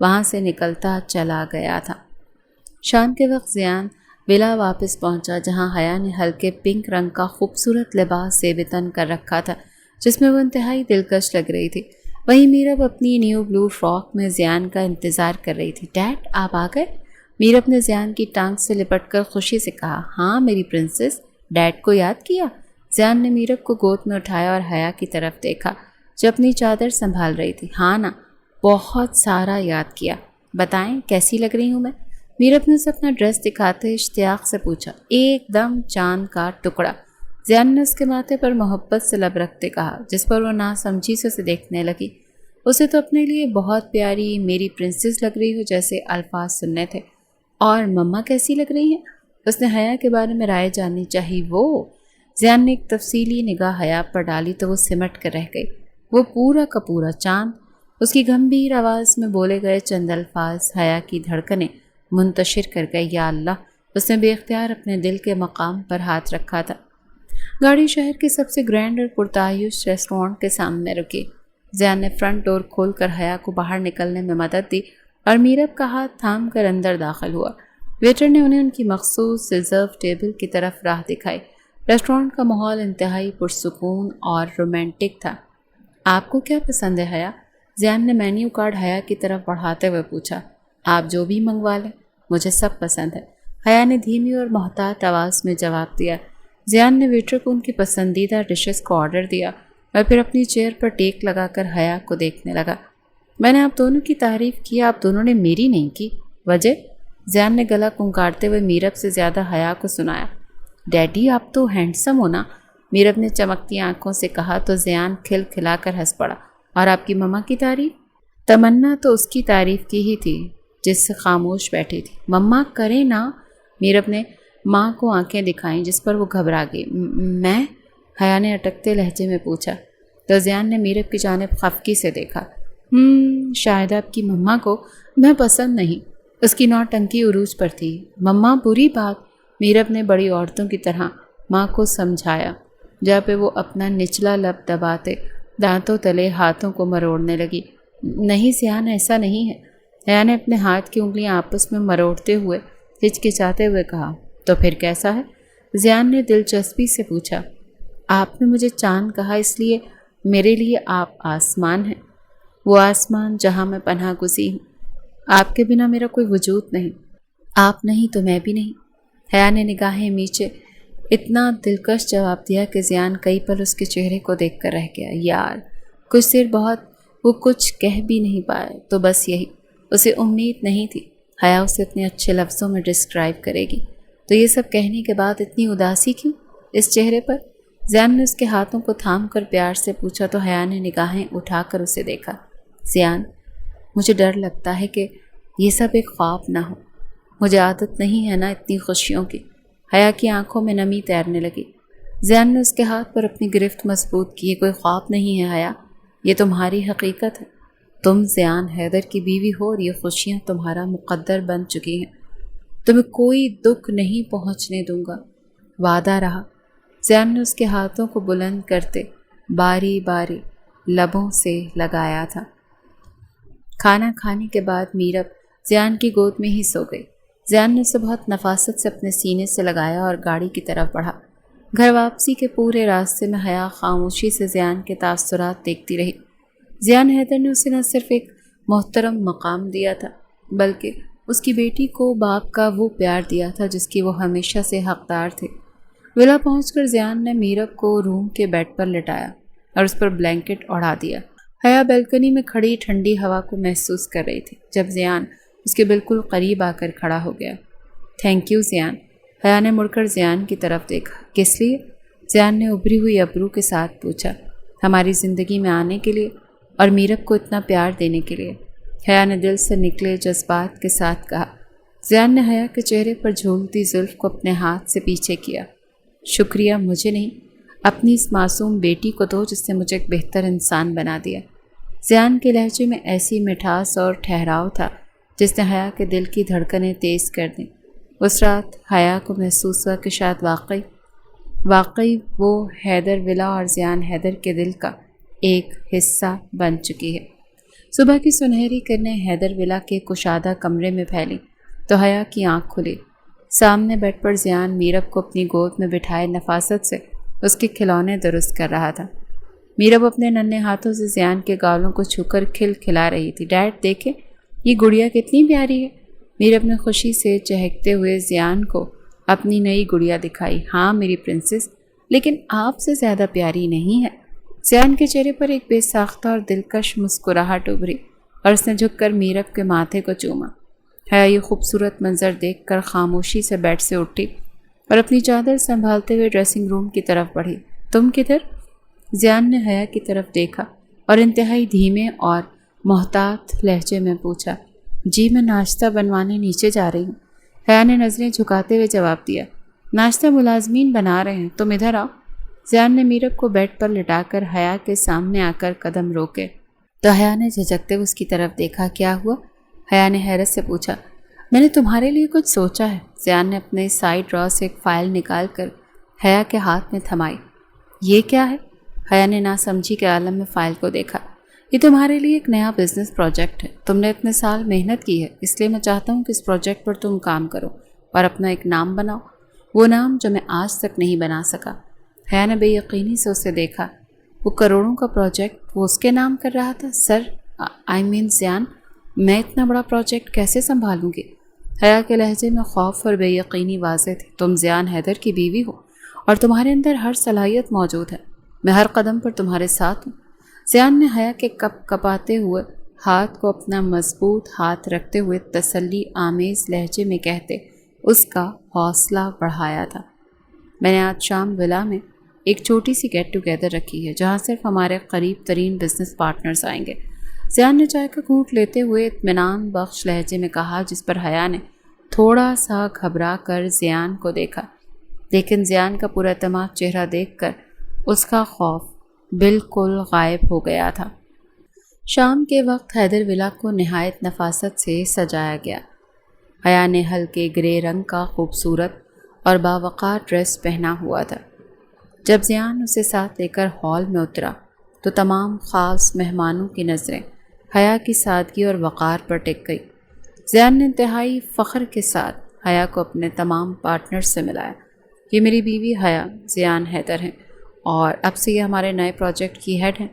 وہاں سے نکلتا چلا گیا تھا۔ شام کے وقت زیان ولا واپس پہنچا جہاں حیا نے ہلکے پنک رنگ کا خوبصورت لباس زیب تن کر رکھا تھا جس میں وہ انتہائی دلکش لگ رہی تھی۔ وہیں میرب اپنی نیو بلو فراک میں زیان کا انتظار کر رہی تھی۔ ڈیڈ آپ آ گئے؟ میرب نے زیان کی ٹانگ سے لپٹ کر خوشی سے کہا۔ ہاں میری پرنسس، ڈیڈ کو یاد کیا؟ زیان نے میرب کو گود میں اٹھایا اور حیا کی طرف دیکھا جو اپنی چادر سنبھال رہی تھی۔ ہاں نا، بہت سارا یاد کیا۔ بتائیں کیسی لگ رہی ہوں میں؟ میرب نے اسے اپنا ڈریس دکھاتے اشتیاق سے پوچھا۔ ایک دم چاند کا ٹکڑا، زیان نے اس کے ماتھے پر محبت سے لب رکھتے کہا جس پر وہ ناسمجھی سے اسے دیکھنے لگی۔ اسے تو اپنے لیے بہت پیاری میری پرنسس لگ رہی ہو جیسے الفاظ سننے تھے۔ اور مما کیسی لگ رہی ہیں؟ اس نے حیا کے بارے میں رائے جاننی چاہی۔ وہ زیان نے ایک تفصیلی نگاہ حیا پر ڈالی تو وہ سمٹ کر رہ گئی۔ وہ پورا کا پورا چاند۔ اس کی گمبھیر آواز میں بولے گئے چند الفاظ حیا کی دھڑکنیں منتشر کر گئے۔ یا اللہ، اس نے بے اختیار اپنے دل کے مقام پر ہاتھ رکھا تھا۔ گاڑی شہر کے سب سے گرینڈ اور پرتعیش ریسٹورانٹ کے سامنے رکی۔ زیان نے فرنٹ ڈور کھول کر حیا کو باہر نکلنے میں مدد دی اور میرب کا ہاتھ تھام کر اندر داخل ہوا۔ ویٹر نے انہیں ان کی مخصوص ریزرو ٹیبل کی طرف راہ دکھائی۔ ریسٹورانٹ کا ماحول انتہائی پرسکون اور رومانٹک تھا۔ آپ کو کیا پسند ہے حیا؟ زیان نے مینیو کارڈ حیا کی طرف بڑھاتے ہوئے پوچھا۔ آپ جو بھی منگوا لیں، مجھے سب پسند ہے، حیا نے دھیمی اور محتاط آواز میں جواب دیا۔ زیان نے ویٹر کو ان کی پسندیدہ ڈشز کو آرڈر دیا اور پھر اپنی چیئر پر ٹیک لگا کر حیا کو دیکھنے لگا۔ میں نے آپ دونوں کی تعریف کی، آپ دونوں نے میری نہیں کی، وجہ؟ زیان نے گلا کنکارتے ہوئے میرب سے زیادہ حیا کو سنایا۔ ڈیڈی آپ تو ہینڈسم ہو نا، میرب نے چمکتی آنکھوں سے کہا تو زیان کھل کھلا کر ہنس پڑا۔ اور آپ کی مما کی تعریف؟ تمنا تو اس کی تعریف کی ہی تھی جس سے خاموش بیٹھی تھی۔ مما کرے نا، میرب نے ماں کو آنکھیں دکھائیں جس پر وہ گھبرا گئی۔ میں؟ حیا نے اٹکتے لہجے میں پوچھا تو زیان نے میرب کی جانب خفگی سے دیکھا۔ شاید آپ کی مما کو میں پسند نہیں۔ اس کی نوٹنکی عروج پر تھی۔ مما بری بات، میرب نے بڑی عورتوں کی طرح ماں کو سمجھایا جہاں پہ وہ اپنا نچلا لب دباتے دانتوں تلے ہاتھوں کو مروڑنے لگی۔ نہیں زیان، ایسا نہیں ہے، حیا نے اپنے ہاتھ کی انگلیاں آپس میں مروڑتے ہوئے ہچکچاتے ہوئے کہا۔ تو پھر کیسا ہے؟ زیان نے دلچسپی سے پوچھا۔ آپ نے مجھے چاند کہا، اس لیے میرے لیے آپ آسمان ہیں، وہ آسمان جہاں میں پناہ گزین ہوں۔ آپ کے بنا میرا کوئی وجود نہیں، آپ نہیں تو میں بھی نہیں۔ حیا نے نگاہیں نیچے اتنا دلکش جواب دیا کہ زیان کئی پل اس کے چہرے کو دیکھ کر رہ گیا۔ یار کچھ دیر بعد وہ کچھ کہہ بھی نہیں پائے تو بس یہی، اسے امید نہیں تھی حیا اسے اتنے اچھے لفظوں میں ڈسکرائب کرے گی۔ تو یہ سب کہنے کے بعد اتنی اداسی کیوں اس چہرے پر؟ زیان نے اس کے ہاتھوں کو تھام کر پیار سے پوچھا تو حیا نے نگاہیں اٹھا کر اسے دیکھا۔ زیان، مجھے ڈر لگتا ہے کہ یہ سب ایک خواب نہ ہو، مجھے عادت نہیں ہے نا اتنی خوشیوں کی۔ حیا کی آنکھوں میں نمی تیرنے لگی۔ زیان نے اس کے ہاتھ پر اپنی گرفت مضبوط کی۔ یہ کوئی خواب نہیں ہے حیا، یہ تمہاری حقیقت ہے۔ تم زیان حیدر کی بیوی ہو اور یہ خوشیاں تمہارا مقدر بن چکی ہیں۔ تمہیں کوئی دکھ نہیں پہنچنے دوں گا، وعدہ رہا۔ زیان نے اس کے ہاتھوں کو بلند کرتے باری باری لبوں سے لگایا تھا۔ کھانا کھانے کے بعد میرب زیان کی گود میں ہی سو گئی۔ زیان نے اسے بہت نفاست سے اپنے سینے سے لگایا اور گاڑی کی طرف بڑھا۔ گھر واپسی کے پورے راستے میں حیا خاموشی سے زیان کے تاثرات دیکھتی رہی۔ زیان حیدر نے اسے نہ صرف ایک محترم مقام دیا تھا بلکہ اس کی بیٹی کو باپ کا وہ پیار دیا تھا جس کی وہ ہمیشہ سے حقدار تھے۔ ولا پہنچ کر زیان نے میرب کو روم کے بیڈ پر لٹایا اور اس پر بلینکٹ اڑا دیا۔ حیا بیلکنی میں کھڑی ٹھنڈی ہوا کو محسوس کر رہی تھی جب زیان اس کے بالکل قریب آ کر کھڑا ہو گیا۔ تھینک یو زیان، حیا نے مڑ کر زیان کی طرف دیکھا۔ کس لیے؟ زیان نے ابھری ہوئی ابرو کے ساتھ پوچھا۔ ہماری زندگی میں آنے کے لیے اور میرب کو اتنا پیار دینے کے لیے، حیا نے دل سے نکلے جذبات کے ساتھ کہا۔ زیان نے حیا کے چہرے پر جھولتی زلف کو اپنے ہاتھ سے پیچھے کیا۔ شکریہ، مجھے نہیں، اپنی اس معصوم بیٹی کو دو جس نے مجھے ایک بہتر انسان بنا دیا۔ زیان کے لہجے میں ایسی مٹھاس اور ٹھہراؤ تھا جس نے حیا کے دل کی دھڑکنیں تیز کر دیں۔ اس رات حیا کو محسوس ہوا کہ شاید واقعی وہ حیدر ولا اور زیان حیدر کے دل کا ایک حصہ بن چکی ہے۔ صبح کی سنہری کرنیں حیدر ولا کے کشادہ کمرے میں پھیلی تو حیا کی آنکھ کھلی۔ سامنے بیڈ پر زیان میرب کو اپنی گود میں بٹھائے نفاست سے اس کے کھلونے درست کر رہا تھا۔ میرب اپنے ننھے ہاتھوں سے زیان کے گالوں کو چھو کر کھلا رہی تھی۔ ڈیڈ دیکھے یہ گڑیا کتنی پیاری ہے۔ میرب نے خوشی سے چہکتے ہوئے زیان کو اپنی نئی گڑیا دکھائی۔ ہاں میری پرنسس، لیکن آپ سے زیادہ پیاری نہیں ہے۔ زیان کے چہرے پر ایک بے ساختہ اور دلکش مسکراہٹ ابھری اور اس نے جھک کر میرب کے ماتھے کو چوما۔ حیا یہ خوبصورت منظر دیکھ کر خاموشی سے بیڈ سے اٹھی اور اپنی چادر سنبھالتے ہوئے ڈریسنگ روم کی طرف بڑھی۔ تم کدھر؟ زیان نے حیا کی طرف دیکھا اور انتہائی دھیمے اور محتاط لہجے میں پوچھا۔ جی میں ناشتہ بنوانے نیچے جا رہی ہوں۔ حیا نے نظریں جھکاتے ہوئے جواب دیا۔ ناشتہ ملازمین بنا رہے ہیں، تم ادھر آؤ۔ زیان نے میرب کو بیڈ پر لٹا کر حیا کے سامنے آ کر قدم روکے تو حیا نے جھجکتے ہوئے اس کی طرف دیکھا۔ کیا ہوا؟ حیا نے حیرت سے پوچھا۔ میں نے تمہارے لیے کچھ سوچا ہے۔ زیان نے اپنے سائڈ ڈرا سے ایک فائل نکال کر حیا کے ہاتھ میں تھمائی۔ یہ کیا ہے؟ حیا نے ناسمجھی کے عالم میں فائل کو دیکھا۔ یہ تمہارے لیے ایک نیا بزنس پروجیکٹ ہے۔ تم نے اتنے سال محنت کی ہے، اس لیے میں چاہتا ہوں کہ اس پروجیکٹ پر تم کام کرو اور اپنا ایک نام بناؤ، وہ نام جو میں آج تک نہیں بنا سکا۔ حیا نے بے یقینی سے اسے دیکھا۔ وہ کروڑوں کا پروجیکٹ وہ اس کے نام کر رہا تھا؟ سر زیان، میں اتنا بڑا پروجیکٹ کیسے سنبھالوں گی؟ حیا کے لہجے میں خوف اور بے یقینی واضح تھی۔ تم زیان حیدر کی بیوی ہو اور تمہارے اندر ہر صلاحیت موجود ہے۔ میں ہر قدم پر تمہارے ساتھ ہوں۔ زیان نے حیا کے کپ کپاتے ہوئے ہاتھ کو اپنا مضبوط ہاتھ رکھتے ہوئے تسلی آمیز لہجے میں کہتے اس کا حوصلہ بڑھایا تھا۔ میں نے آج شام ولا میں ایک چھوٹی سی گیٹ ٹوگیدر رکھی ہے جہاں صرف ہمارے قریب ترین بزنس پارٹنرز آئیں گے۔ زیان نے چائے کا گھونٹ لیتے ہوئے اطمینان بخش لہجے میں کہا، جس پر حیا نے تھوڑا سا گھبرا کر زیان کو دیکھا، لیکن زیان کا پورا اعتماد چہرہ دیکھ کر اس کا خوف بالکل غائب ہو گیا تھا۔ شام کے وقت حیدر ولا کو نہایت نفاست سے سجایا گیا۔ حیا نے ہلکے گرے رنگ کا خوبصورت اور باوقار ڈریس پہنا ہوا تھا۔ جب زیان اسے ساتھ لے کر ہال میں اترا تو تمام خاص مہمانوں کی نظریں حیا کی سادگی اور وقار پر ٹک گئی۔ زیان نے انتہائی فخر کے ساتھ حیا کو اپنے تمام پارٹنر سے ملایا۔ یہ میری بیوی حیا زیان حیدر ہیں اور اب سے یہ ہمارے نئے پروجیکٹ کی ہیڈ ہیں۔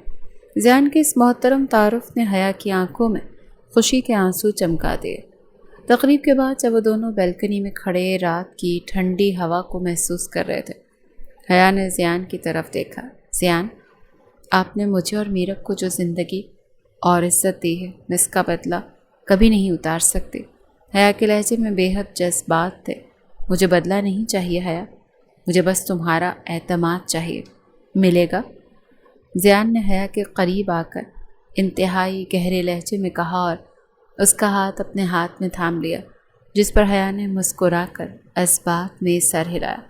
زیان کے اس محترم تعارف نے حیا کی آنکھوں میں خوشی کے آنسو چمکا دیے۔ تقریب کے بعد جب وہ دونوں بیلکنی میں کھڑے رات کی ٹھنڈی ہوا کو محسوس کر رہے تھے، حیا نے زیان کی طرف دیکھا۔ زیان، آپ نے مجھے اور میرب کو جو زندگی اور عزت دی ہے، میں اس کا بدلہ کبھی نہیں اتار سکتی۔ حیا کے لہجے میں بے حد جذبات تھے۔ مجھے بدلہ نہیں چاہیے حیا، مجھے بس تمہارا اعتماد چاہیے، ملے گا؟ زیان نے حیا کے قریب آ کر انتہائی گہرے لہجے میں کہا اور اس کا ہاتھ اپنے ہاتھ میں تھام لیا، جس پر حیا نے مسکرا کر اسبات میں سر ہلایا۔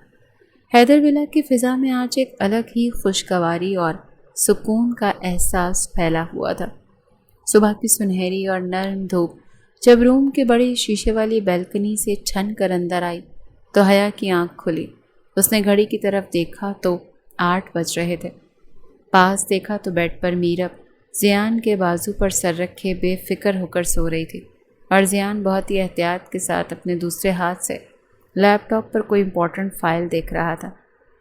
حیدر ولا کی فضا میں آج ایک الگ ہی خوشگواری اور سکون کا احساس پھیلا ہوا تھا۔ صبح کی سنہری اور نرم دھوپ جب روم کے بڑی شیشے والی بیلکنی سے چھن کر اندر آئی تو حیا کی آنکھ کھلی۔ اس نے گھڑی کی طرف دیکھا تو 8 بج رہے تھے۔ پاس دیکھا تو بیڈ پر میرب زیان کے بازو پر سر رکھے بے فکر ہو کر سو رہی تھی اور زیان بہت ہی احتیاط کے ساتھ اپنے دوسرے ہاتھ سے لیپ ٹاپ پر کوئی امپورٹنٹ فائل دیکھ رہا تھا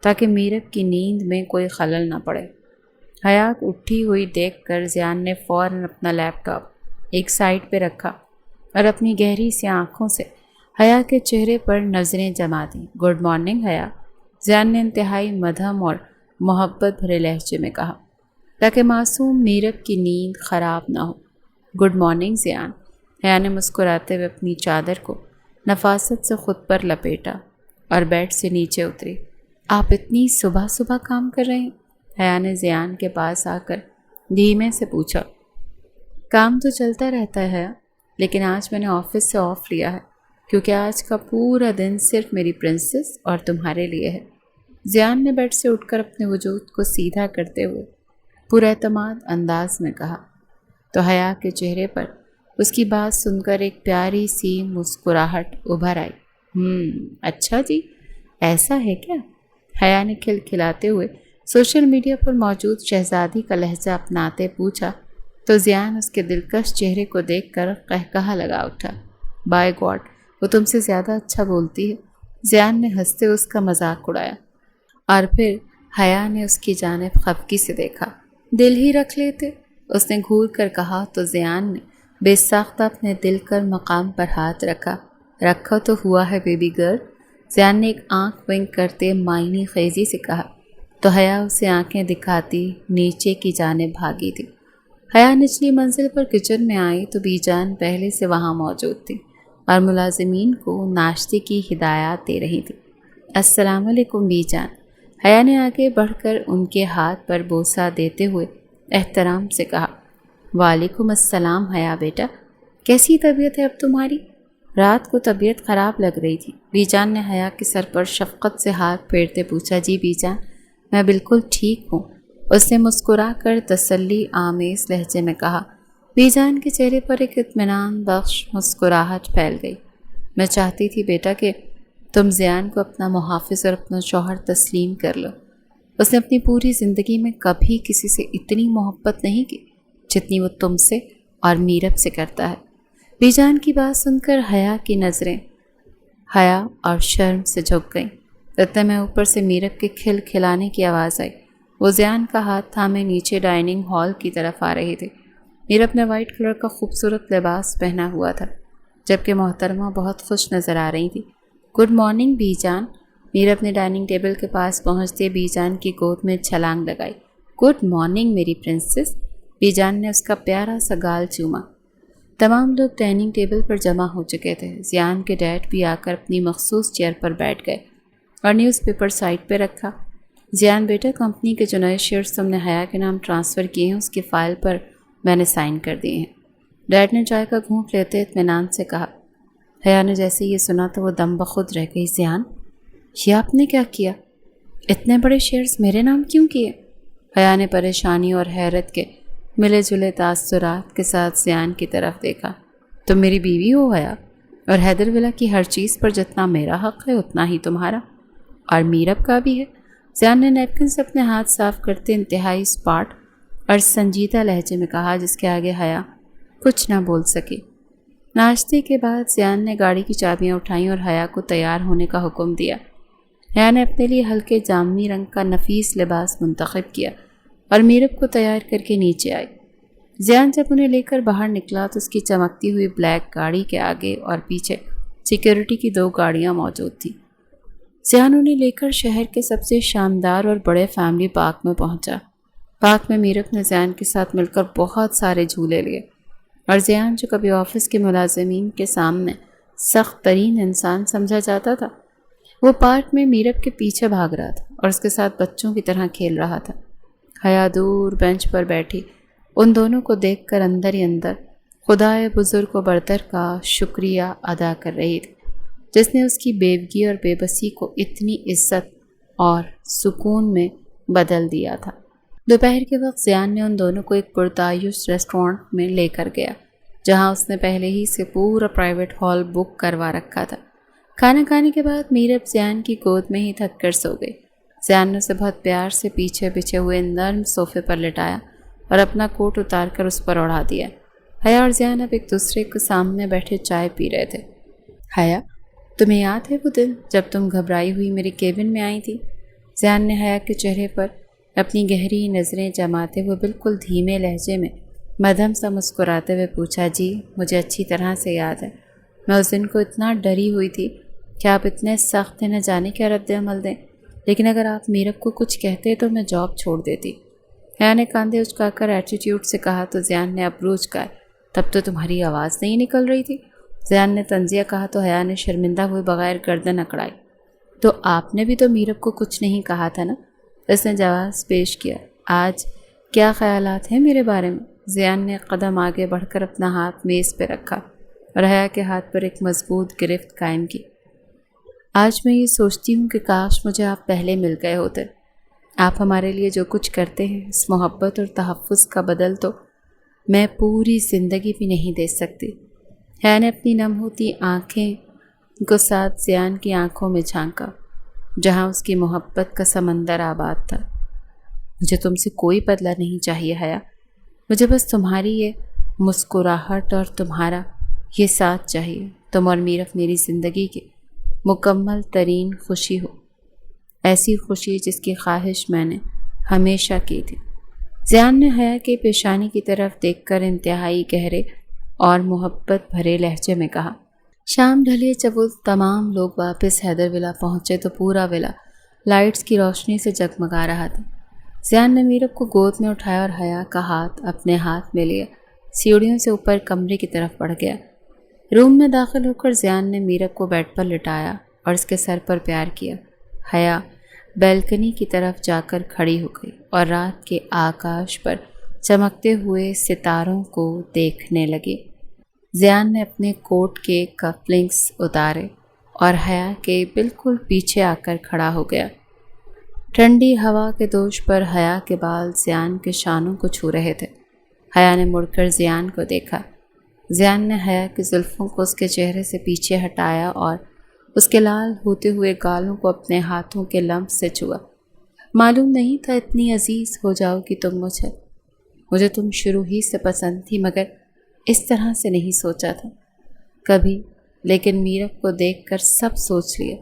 تاکہ میرب کی نیند میں کوئی خلل نہ پڑے۔ حیا اٹھی ہوئی دیکھ کر زیان نے فوراً اپنا لیپ ٹاپ ایک سائڈ پہ رکھا اور اپنی گہری سی آنکھوں سے حیا کے چہرے پر نظریں جما دیں۔ گڈ مارننگ حیا، زیان نے انتہائی مدھم اور محبت بھرے لہجے میں کہا تاکہ معصوم میرب کی نیند خراب نہ ہو۔ گڈ مارننگ زیان، حیا نے مسکراتے ہوئے اپنی چادر کو نفاست سے خود پر لپیٹا اور بیڈ سے نیچے اتری۔ آپ اتنی صبح صبح کام کر رہے ہیں؟ حیا نے زیان کے پاس آ کر دھیمے سے پوچھا۔ کام تو چلتا رہتا ہے لیکن آج میں نے آفس سے آف لیا ہے کیونکہ آج کا پورا دن صرف میری پرنسس اور تمہارے لیے ہے۔ زیان نے بیڈ سے اٹھ کر اپنے وجود کو سیدھا کرتے ہوئے پورا اعتماد انداز میں کہا تو حیا کے چہرے پر اس کی بات سن کر ایک پیاری سی مسکراہٹ ابھر آئی۔ اچھا جی، ایسا ہے کیا؟ حیا نے کھلکھلاتے ہوئے سوشل میڈیا پر موجود شہزادی کا لہجہ اپناتے پوچھا تو زیان اس کے دلکش چہرے کو دیکھ کر قہقہا لگا اٹھا۔ بائی گاڈ، وہ تم سے زیادہ اچھا بولتی ہے۔ زیان نے ہنستے اس کا مذاق اڑایا اور پھر حیا نے اس کی جانب خفگی سے دیکھا۔ دل ہی رکھ لیتے، اس نے گھور کر کہا تو زیان نے بے ساختہ اپنے دل کر مقام پر ہاتھ رکھا۔ رکھا تو ہوا ہے بیبی گرل، زیان نے ایک آنکھ ونک کرتے معنی خیزی سے کہا تو حیا اسے آنکھیں دکھاتی نیچے کی جانب بھاگی تھی۔ حیا نچلی منزل پر کچن میں آئی تو بی جان پہلے سے وہاں موجود تھی اور ملازمین کو ناشتے کی ہدایات دے رہی تھی۔ السلام علیکم بی جان، حیا نے آگے بڑھ کر ان کے ہاتھ پر بوسہ دیتے ہوئے احترام سے کہا۔ وعلیکم السلام حیا بیٹا، کیسی طبیعت ہے اب تمہاری؟ رات کو طبیعت خراب لگ رہی تھی۔ بی جان نے حیا کے سر پر شفقت سے ہاتھ پھیرتے پوچھا۔ جی بی جان، میں بالکل ٹھیک ہوں، اس نے مسکرا کر تسلی آمیز لہجے میں کہا۔ بی جان کے چہرے پر ایک اطمینان بخش مسکراہٹ پھیل گئی۔ میں چاہتی تھی بیٹا کہ تم زیان کو اپنا محافظ اور اپنا شوہر تسلیم کر لو۔ اس نے اپنی پوری زندگی میں کبھی کسی سے اتنی محبت نہیں کی جتنی وہ تم سے اور میرب سے کرتا ہے۔ بی جان کی بات سن کر حیا کی نظریں حیا اور شرم سے جھک گئیں۔ اتنے میں اوپر سے میرب کے کھل کھلانے کی آواز آئی۔ وہ زیان کا ہاتھ تھامے نیچے ڈائننگ ہال کی طرف آ رہی تھی۔ میرب نے وائٹ کلر کا خوبصورت لباس پہنا ہوا تھا جبکہ محترمہ بہت خوش نظر آ رہی تھی۔ گڈ مارننگ بی جان، میرب نے ڈائننگ ٹیبل کے پاس پہنچتے بی جان کی گود میں چھلانگ لگائی۔ گڈ مارننگ میری پرنسس، بی جان نے اس کا پیارا سا گال چوما۔ تمام لوگ ڈائننگ ٹیبل پر جمع ہو چکے تھے۔ زیان کے ڈیڈ بھی آ کر اپنی مخصوص چیئر پر بیٹھ گئے اور نیوز پیپر سائٹ پہ رکھا۔ زیان بیٹا، کمپنی کے جو نئے شیئرز تم نے حیا کے نام ٹرانسفر کیے ہیں اس کی فائل پر میں نے سائن کر دیے ہیں، ڈیڈ نے چائے کا گھونٹ لیتے اطمینان سے کہا۔ حیا نے جیسے یہ سنا تو وہ دم بخود رہ گئی۔ زیان، یہ آپ نے کیا کیا؟ اتنے بڑے شیئرز میرے نام کیوں کیے؟ حیا نے پریشانی اور حیرت کے ملے جلے تاثرات کے ساتھ زیان کی طرف دیکھا۔ تم میری بیوی ہو حیا، اور حیدر ولا کی ہر چیز پر جتنا میرا حق ہے اتنا ہی تمہارا، اور میرب کا بھی ہے۔ زیان نے نیپکن سے اپنے ہاتھ صاف کرتے انتہائی اسپاٹ اور سنجیدہ لہجے میں کہا جس کے آگے حیا کچھ نہ بول سکی۔ ناشتے کے بعد زیان نے گاڑی کی چابیاں اٹھائیں اور حیا کو تیار ہونے کا حکم دیا۔ حیا نے اپنے لیے ہلکے جامنی رنگ کا نفیس لباس منتخب کیا اور میرب کو تیار کر کے نیچے آئی۔ زیان جب انہیں لے کر باہر نکلا تو اس کی چمکتی ہوئی بلیک گاڑی کے آگے اور پیچھے سیکیورٹی کی 2 گاڑیاں موجود تھیں۔ زیان انہیں لے کر شہر کے سب سے شاندار اور بڑے فیملی پارک میں پہنچا۔ پارک میں میرب نے زیان کے ساتھ مل کر بہت سارے جھولے لیے اور زیان جو کبھی آفس کے ملازمین کے سامنے سخت ترین انسان سمجھا جاتا تھا، وہ پارک میں میرب کے پیچھے بھاگ رہا تھا اور اس کے ساتھ بچوں کی طرح کھیل رہا تھا۔ حیا دور بینچ پر بیٹھی ان دونوں کو دیکھ کر اندر ہی اندر خدائے بزرگ و برتر کا شکریہ ادا کر رہی تھی جس نے اس کی بیوگی اور بے بسی کو اتنی عزت اور سکون میں بدل دیا تھا۔ دوپہر کے وقت زیان نے ان دونوں کو ایک پرتعیش ریسٹورانٹ میں لے کر گیا جہاں اس نے پہلے ہی سے پورا پرائیویٹ ہال بک کروا رکھا تھا۔ کھانا کھانے کے بعد میرب زیان کی گود میں ہی تھک کر سو گئی۔ زیان نے اسے بہت پیار سے پیچھے بچھے ہوئے نرم صوفے پر لٹایا اور اپنا کوٹ اتار کر اس پر اڑا دیا۔ حیا اور زیان اب ایک دوسرے کے سامنے بیٹھے چائے پی رہے تھے۔ حیا، تمہیں یاد ہے وہ دن جب تم گھبرائی ہوئی میری کیبن میں آئی تھی؟ زیان نے حیا کے چہرے پر اپنی گہری نظریں جماتے ہوئے بالکل دھیمے لہجے میں مدھم سا مسکراتے ہوئے پوچھا۔ جی، مجھے اچھی طرح سے یاد ہے۔ میں اس دن کو اتنا ڈری ہوئی تھی کہ آپ اتنے سخت نہ جانے کیا رد عمل دیں، لیکن اگر آپ میرب کو کچھ کہتے تو میں جاب چھوڑ دیتی۔ حیا نے کاندھے اچکا کر ایٹیٹیوڈ سے کہا تو زیان نے ابرو اچکائے۔ تب تو تمہاری آواز نہیں نکل رہی تھی۔ زیان نے طنزیہ کہا تو حیا نے شرمندہ ہوئے بغیر گردن اکڑائی۔ تو آپ نے بھی تو میرب کو کچھ نہیں کہا تھا نا؟ اس نے جواز پیش کیا۔ آج کیا خیالات ہیں میرے بارے میں؟ زیان نے قدم آگے بڑھ کر اپنا ہاتھ میز پہ رکھا اور حیا کے ہاتھ پر ایک مضبوط گرفت قائم کی۔ آج میں یہ سوچتی ہوں کہ کاش مجھے آپ پہلے مل گئے ہوتے۔ آپ ہمارے لیے جو کچھ کرتے ہیں اس محبت اور تحفظ کا بدل تو میں پوری زندگی بھی نہیں دے سکتی۔ حیا نے اپنی نم ہوتی آنکھیں کو ساتھ زیان کی آنکھوں میں جھانکا جہاں اس کی محبت کا سمندر آباد تھا۔ مجھے تم سے کوئی بدلہ نہیں چاہیے حیا، مجھے بس تمہاری یہ مسکراہٹ اور تمہارا یہ ساتھ چاہیے. تم اور میرف میری زندگی کی مکمل ترین خوشی ہو، ایسی خوشی جس کی خواہش میں نے ہمیشہ کی تھی. زیان نے حیا کی پیشانی کی طرف دیکھ کر انتہائی گہرے اور محبت بھرے لہجے میں کہا. شام ڈھلی جب وہ تمام لوگ واپس حیدر ولا پہنچے تو پورا ولا لائٹس کی روشنی سے جگمگا رہا تھا. زیان نے میرب کو گود میں اٹھایا اور حیا کا ہاتھ اپنے ہاتھ میں لیا سیڑھیوں سے اوپر کمرے کی طرف بڑھ گیا. روم میں داخل ہو کر زیان نے میرب کو بیڈ پر لٹایا اور اس کے سر پر پیار کیا. حیا بیلکنی کی طرف جا کر کھڑی ہو گئی اور رات کے آکاش پر چمکتے ہوئے ستاروں کو دیکھنے لگی. زیان نے اپنے کوٹ کے کف لنکس اتارے اور حیا کے بالکل پیچھے آ کر کھڑا ہو گیا. ٹھنڈی ہوا کے دوش پر حیا کے بال زیان کے شانوں کو چھو رہے تھے. حیا نے مڑ کر زیان کو دیکھا. زیان نے حیا کی زلفوں کو اس کے چہرے سے پیچھے ہٹایا اور اس کے لال ہوتے ہوئے گالوں کو اپنے ہاتھوں کے لمس سے چھوا. معلوم نہیں تھا اتنی عزیز ہو جاؤ کہ تم مجھے تم شروع ہی سے پسند تھی، مگر اس طرح سے نہیں سوچا تھا کبھی، لیکن میرب کو دیکھ کر سب سوچ لیا.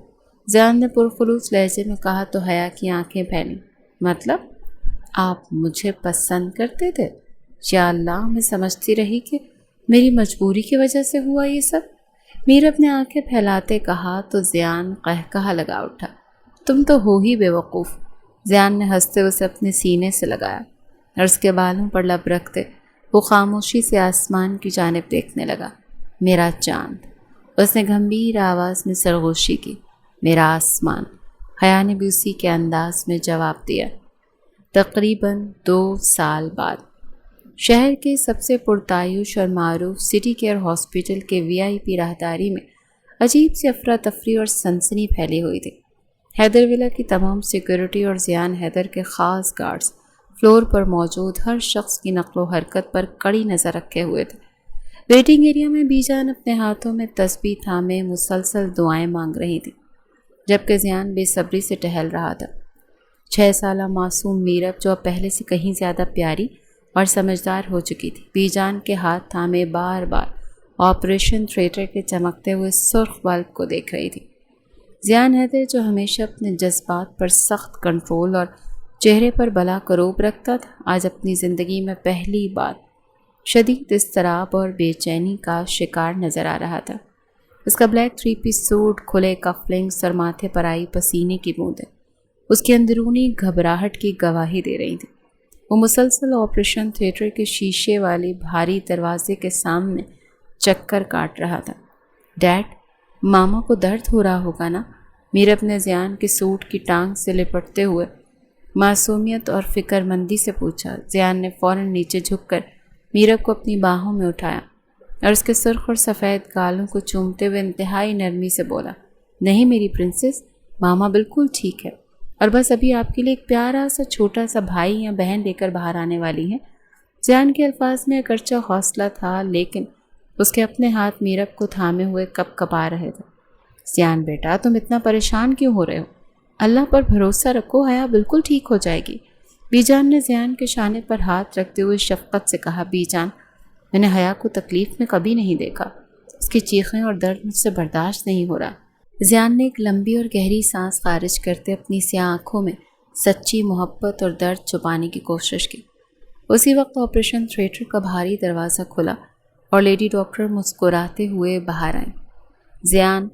زیان نے پرخلوص لہجے میں کہا تو حیا کی آنکھیں پھیلی. مطلب آپ مجھے پسند کرتے تھے؟ یا اللہ، میں سمجھتی رہی کہ میری مجبوری کی وجہ سے ہوا یہ سب. میرب نے آنکھیں پھیلاتے کہا تو زیان قہقہا لگا اٹھا. تم تو ہو ہی بے وقوف. زیان نے ہنستے اسے اپنے سینے سے لگایا اور اس کے بالوں پر لب رکھتے وہ خاموشی سے آسمان کی جانب دیکھنے لگا. میرا چاند، اس نے گمبھیر آواز میں سرگوشی کی. میرا آسمان، حیا نے بھی اسی کے انداز میں جواب دیا. تقریباً 2 سال بعد شہر کے سب سے پرتعیش اور معروف سٹی کیئر ہاسپٹل کے VIP راہداری میں عجیب سی افراتفری اور سنسنی پھیلی ہوئی تھی. حیدر ولا کی تمام سیکیورٹی اور زیان حیدر کے خاص گارڈز فلور پر موجود ہر شخص کی نقل و حرکت پر کڑی نظر رکھے ہوئے تھے. ویٹنگ ایریا میں بی جان اپنے ہاتھوں میں تسبیح تھامے مسلسل دعائیں مانگ رہی تھی، جبکہ زیان بے صبری سے ٹہل رہا تھا. 6 سالہ معصوم میرب، جو اب پہلے سے کہیں زیادہ پیاری اور سمجھدار ہو چکی تھی، بی جان کے ہاتھ تھامے بار بار آپریشن تھیٹر کے چمکتے ہوئے سرخ بلب کو دیکھ رہی تھی. زیان حیدر، جو ہمیشہ اپنے جذبات پر سخت کنٹرول اور چہرے پر بلا کروب رکھتا تھا، آج اپنی زندگی میں پہلی بار شدید اضطراب اور بے چینی کا شکار نظر آ رہا تھا. اس کا بلیک 3 پیس سوٹ، کھلے کف لنکس اور ماتھے پر آئی پسینے کی بوندیں اس کی اندرونی گھبراہٹ کی گواہی دے رہی تھی. وہ مسلسل آپریشن تھیٹر کے شیشے والی بھاری دروازے کے سامنے چکر کاٹ رہا تھا. ڈیڈ، ماما کو درد ہو رہا ہوگا نا؟ میرب نے زیان کے سوٹ کی ٹانگ سے لپٹتے ہوئے معصومیت اور فکر مندی سے پوچھا. زیان نے فوراً نیچے جھک کر میرب کو اپنی باہوں میں اٹھایا اور اس کے سرخ اور سفید گالوں کو چومتے ہوئے انتہائی نرمی سے بولا. نہیں میری پرنسس، ماما بالکل ٹھیک ہے، اور بس ابھی آپ کے لیے ایک پیارا سا چھوٹا سا بھائی یا بہن لے کر باہر آنے والی ہیں. زیان کے الفاظ میں اگرچہ حوصلہ تھا، لیکن اس کے اپنے ہاتھ میرب کو تھامے ہوئے کپ کپا رہے تھے. زیان بیٹا، تم اتنا پریشان کیوں ہو رہے ہو؟ اللہ پر بھروسہ رکھو، حیا بالکل ٹھیک ہو جائے گی. بی جان نے زیان کے شانے پر ہاتھ رکھتے ہوئے شفقت سے کہا. بی جان، میں نے حیا کو تکلیف میں کبھی نہیں دیکھا. اس کی چیخیں اور درد مجھ سے برداشت نہیں ہو رہا. زیان نے ایک لمبی اور گہری سانس خارج کرتے اپنی سیاہ آنکھوں میں سچی محبت اور درد چھپانے کی کوشش کی. اسی وقت آپریشن تھیٹر کا بھاری دروازہ کھلا اور لیڈی ڈاکٹر مسکراتے ہوئے باہر آئیں. زیان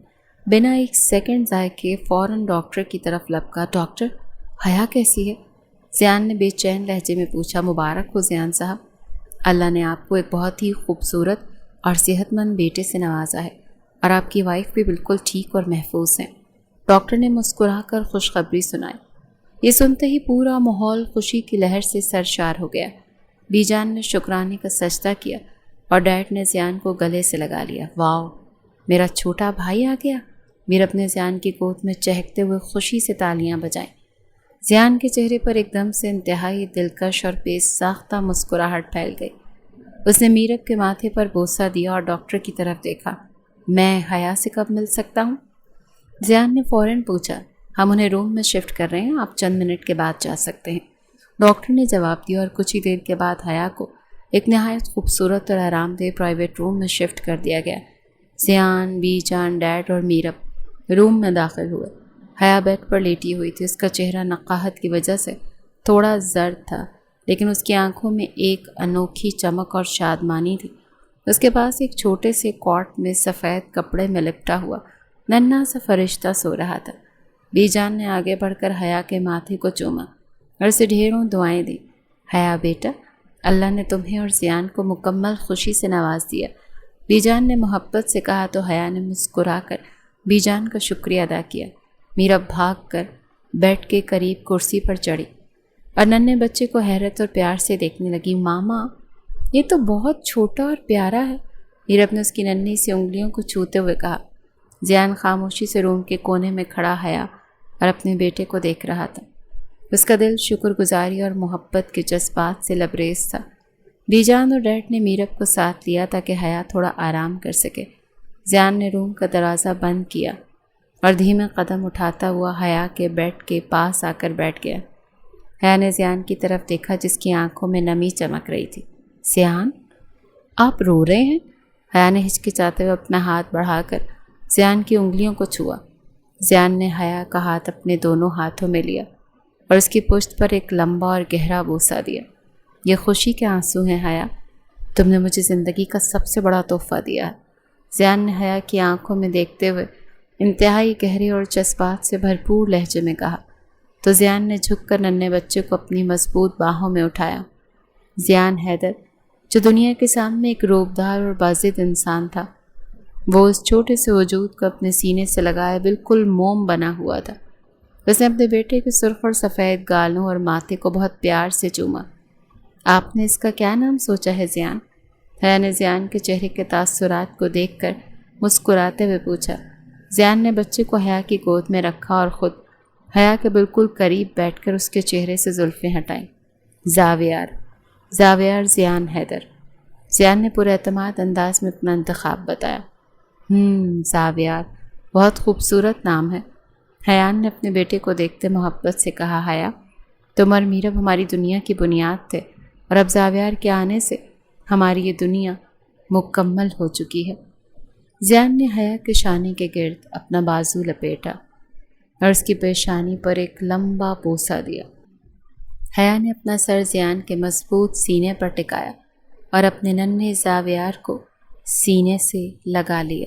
بنا ایک سیکنڈ ضائع کیے فوراً ڈاکٹر کی طرف لپکا. ڈاکٹر، حیا کیسی ہے؟ زیان نے بے چین لہجے میں پوچھا. مبارک ہو زیان صاحب، اللہ نے آپ کو ایک بہت ہی خوبصورت اور صحت مند بیٹے سے نوازا ہے، اور آپ کی وائف بھی بالکل ٹھیک اور محفوظ ہیں. ڈاکٹر نے مسکرا کر خوشخبری سنائی. یہ سنتے ہی پورا ماحول خوشی کی لہر سے سرشار ہو گیا. بی جان نے شکرانے کا سجدہ کیا اور ڈیڈ نے زیان کو گلے سے لگا لیا. واو، میرا چھوٹا بھائی آ گیا. میرب نے زیان کی گود میں چہکتے ہوئے خوشی سے تالیاں بجائیں. زیان کے چہرے پر ایک دم سے انتہائی دلکش اور بے ساختہ مسکراہٹ پھیل گئی. اس نے میرب کے ماتھے پر بوسہ دیا اور ڈاکٹر کی طرف دیکھا. میں حیا سے کب مل سکتا ہوں؟ زیان نے فوراً پوچھا. ہم انہیں روم میں شفٹ کر رہے ہیں، آپ چند منٹ کے بعد جا سکتے ہیں. ڈاکٹر نے جواب دیا اور کچھ ہی دیر کے بعد حیا کو ایک نہایت خوبصورت اور آرام دہ پرائیویٹ روم میں شفٹ کر دیا گیا۔ زیان، بی جان، ڈیڈ اور میرب روم میں داخل ہوئے۔ حیا بیڈ پر لیٹی ہوئی تھی۔ اس کا چہرہ نقاہت کی وجہ سے تھوڑا زرد تھا، لیکن اس کی آنکھوں میں ایک انوکھی چمک اور شادمانی تھی۔ اس کے پاس ایک چھوٹے سے کاٹ میں سفید کپڑے میں لپٹا ہوا ننھا سا فرشتہ سو رہا تھا۔ بی جان نے آگے بڑھ کر حیا کے ماتھے کو چوما اور اسے ڈھیروں دعائیں دی۔ حیا بیٹا، اللہ نے تمہیں اور زیان کو مکمل خوشی سے نواز دیا، بی جان نے محبت سے کہا تو حیا نے مسکرا کر بی جان کا شکریہ ادا کیا۔ میرا بھاگ کر بیڈ کے قریب کرسی پر چڑھی اور ننھے بچے کو حیرت اور پیار سے دیکھنے لگی۔ ماما، یہ تو بہت چھوٹا اور پیارا ہے، میرب نے اس کی ننھی سی انگلیوں کو چھوتے ہوئے کہا۔ زیان خاموشی سے روم کے کونے میں کھڑا حیا اور اپنے بیٹے کو دیکھ رہا تھا۔ اس کا دل شکر گزاری اور محبت کے جذبات سے لبریز تھا۔ بی جان اور ڈیڈ نے میرب کو ساتھ لیا تاکہ حیا تھوڑا آرام کر سکے۔ زیان نے روم کا دروازہ بند کیا اور دھیمے قدم اٹھاتا ہوا حیا کے بیڈ کے پاس آ کر بیٹھ گیا۔ حیا نے زیان کی طرف دیکھا جس کی آنکھوں میں نمی چمک رہی تھی۔ زیان، آپ رو رہے ہیں؟ حیا نے ہچکچاتے ہوئے اپنا ہاتھ بڑھا کر زیان کی انگلیوں کو چھوا۔ زیان نے حیا کا ہاتھ اپنے دونوں ہاتھوں میں لیا اور اس کی پشت پر ایک لمبا اور گہرا بوسہ دیا۔ یہ خوشی کے آنسو ہیں حیا، تم نے مجھے زندگی کا سب سے بڑا تحفہ دیا ہے، زیان نے حیا کی آنکھوں میں دیکھتے ہوئے انتہائی گہرے اور جذبات سے بھرپور لہجے میں کہا۔ تو زیان نے جھک کر ننھے بچے کو اپنی مضبوط باہوں میں اٹھایا۔ زیان حیدر، جو دنیا کے سامنے ایک روبدار اور باضد انسان تھا، وہ اس چھوٹے سے وجود کو اپنے سینے سے لگائے بالکل موم بنا ہوا تھا۔ اس نے اپنے بیٹے کے سرخ اور سفید گالوں اور ماتھے کو بہت پیار سے چوما۔ آپ نے اس کا کیا نام سوچا ہے زیان؟ حیا نے زیان کے چہرے کے تاثرات کو دیکھ کر مسکراتے ہوئے پوچھا۔ زیان نے بچے کو حیا کی گود میں رکھا اور خود حیا کے بالکل قریب بیٹھ کر اس کے چہرے سے زلفیں ہٹائیں۔ زاویار، زاویار زیان حیدر، زیان نے پورے اعتماد انداز میں اپنا انتخاب بتایا۔ زاویار، بہت خوبصورت نام ہے، حیان نے اپنے بیٹے کو دیکھتے محبت سے کہا۔ حیا، تم اور میرب ہماری دنیا کی بنیاد تھے اور اب زاویار کے آنے سے ہماری یہ دنیا مکمل ہو چکی ہے۔ زیان نے حیا کے شانے کے گرد اپنا بازو لپیٹا اور اس کی پیشانی پر ایک لمبا بوسہ دیا۔ حیا نے اپنا سر زیان کے مضبوط سینے پر ٹکایا اور اپنے ننھے زاویار کو سینے سے لگا لیا۔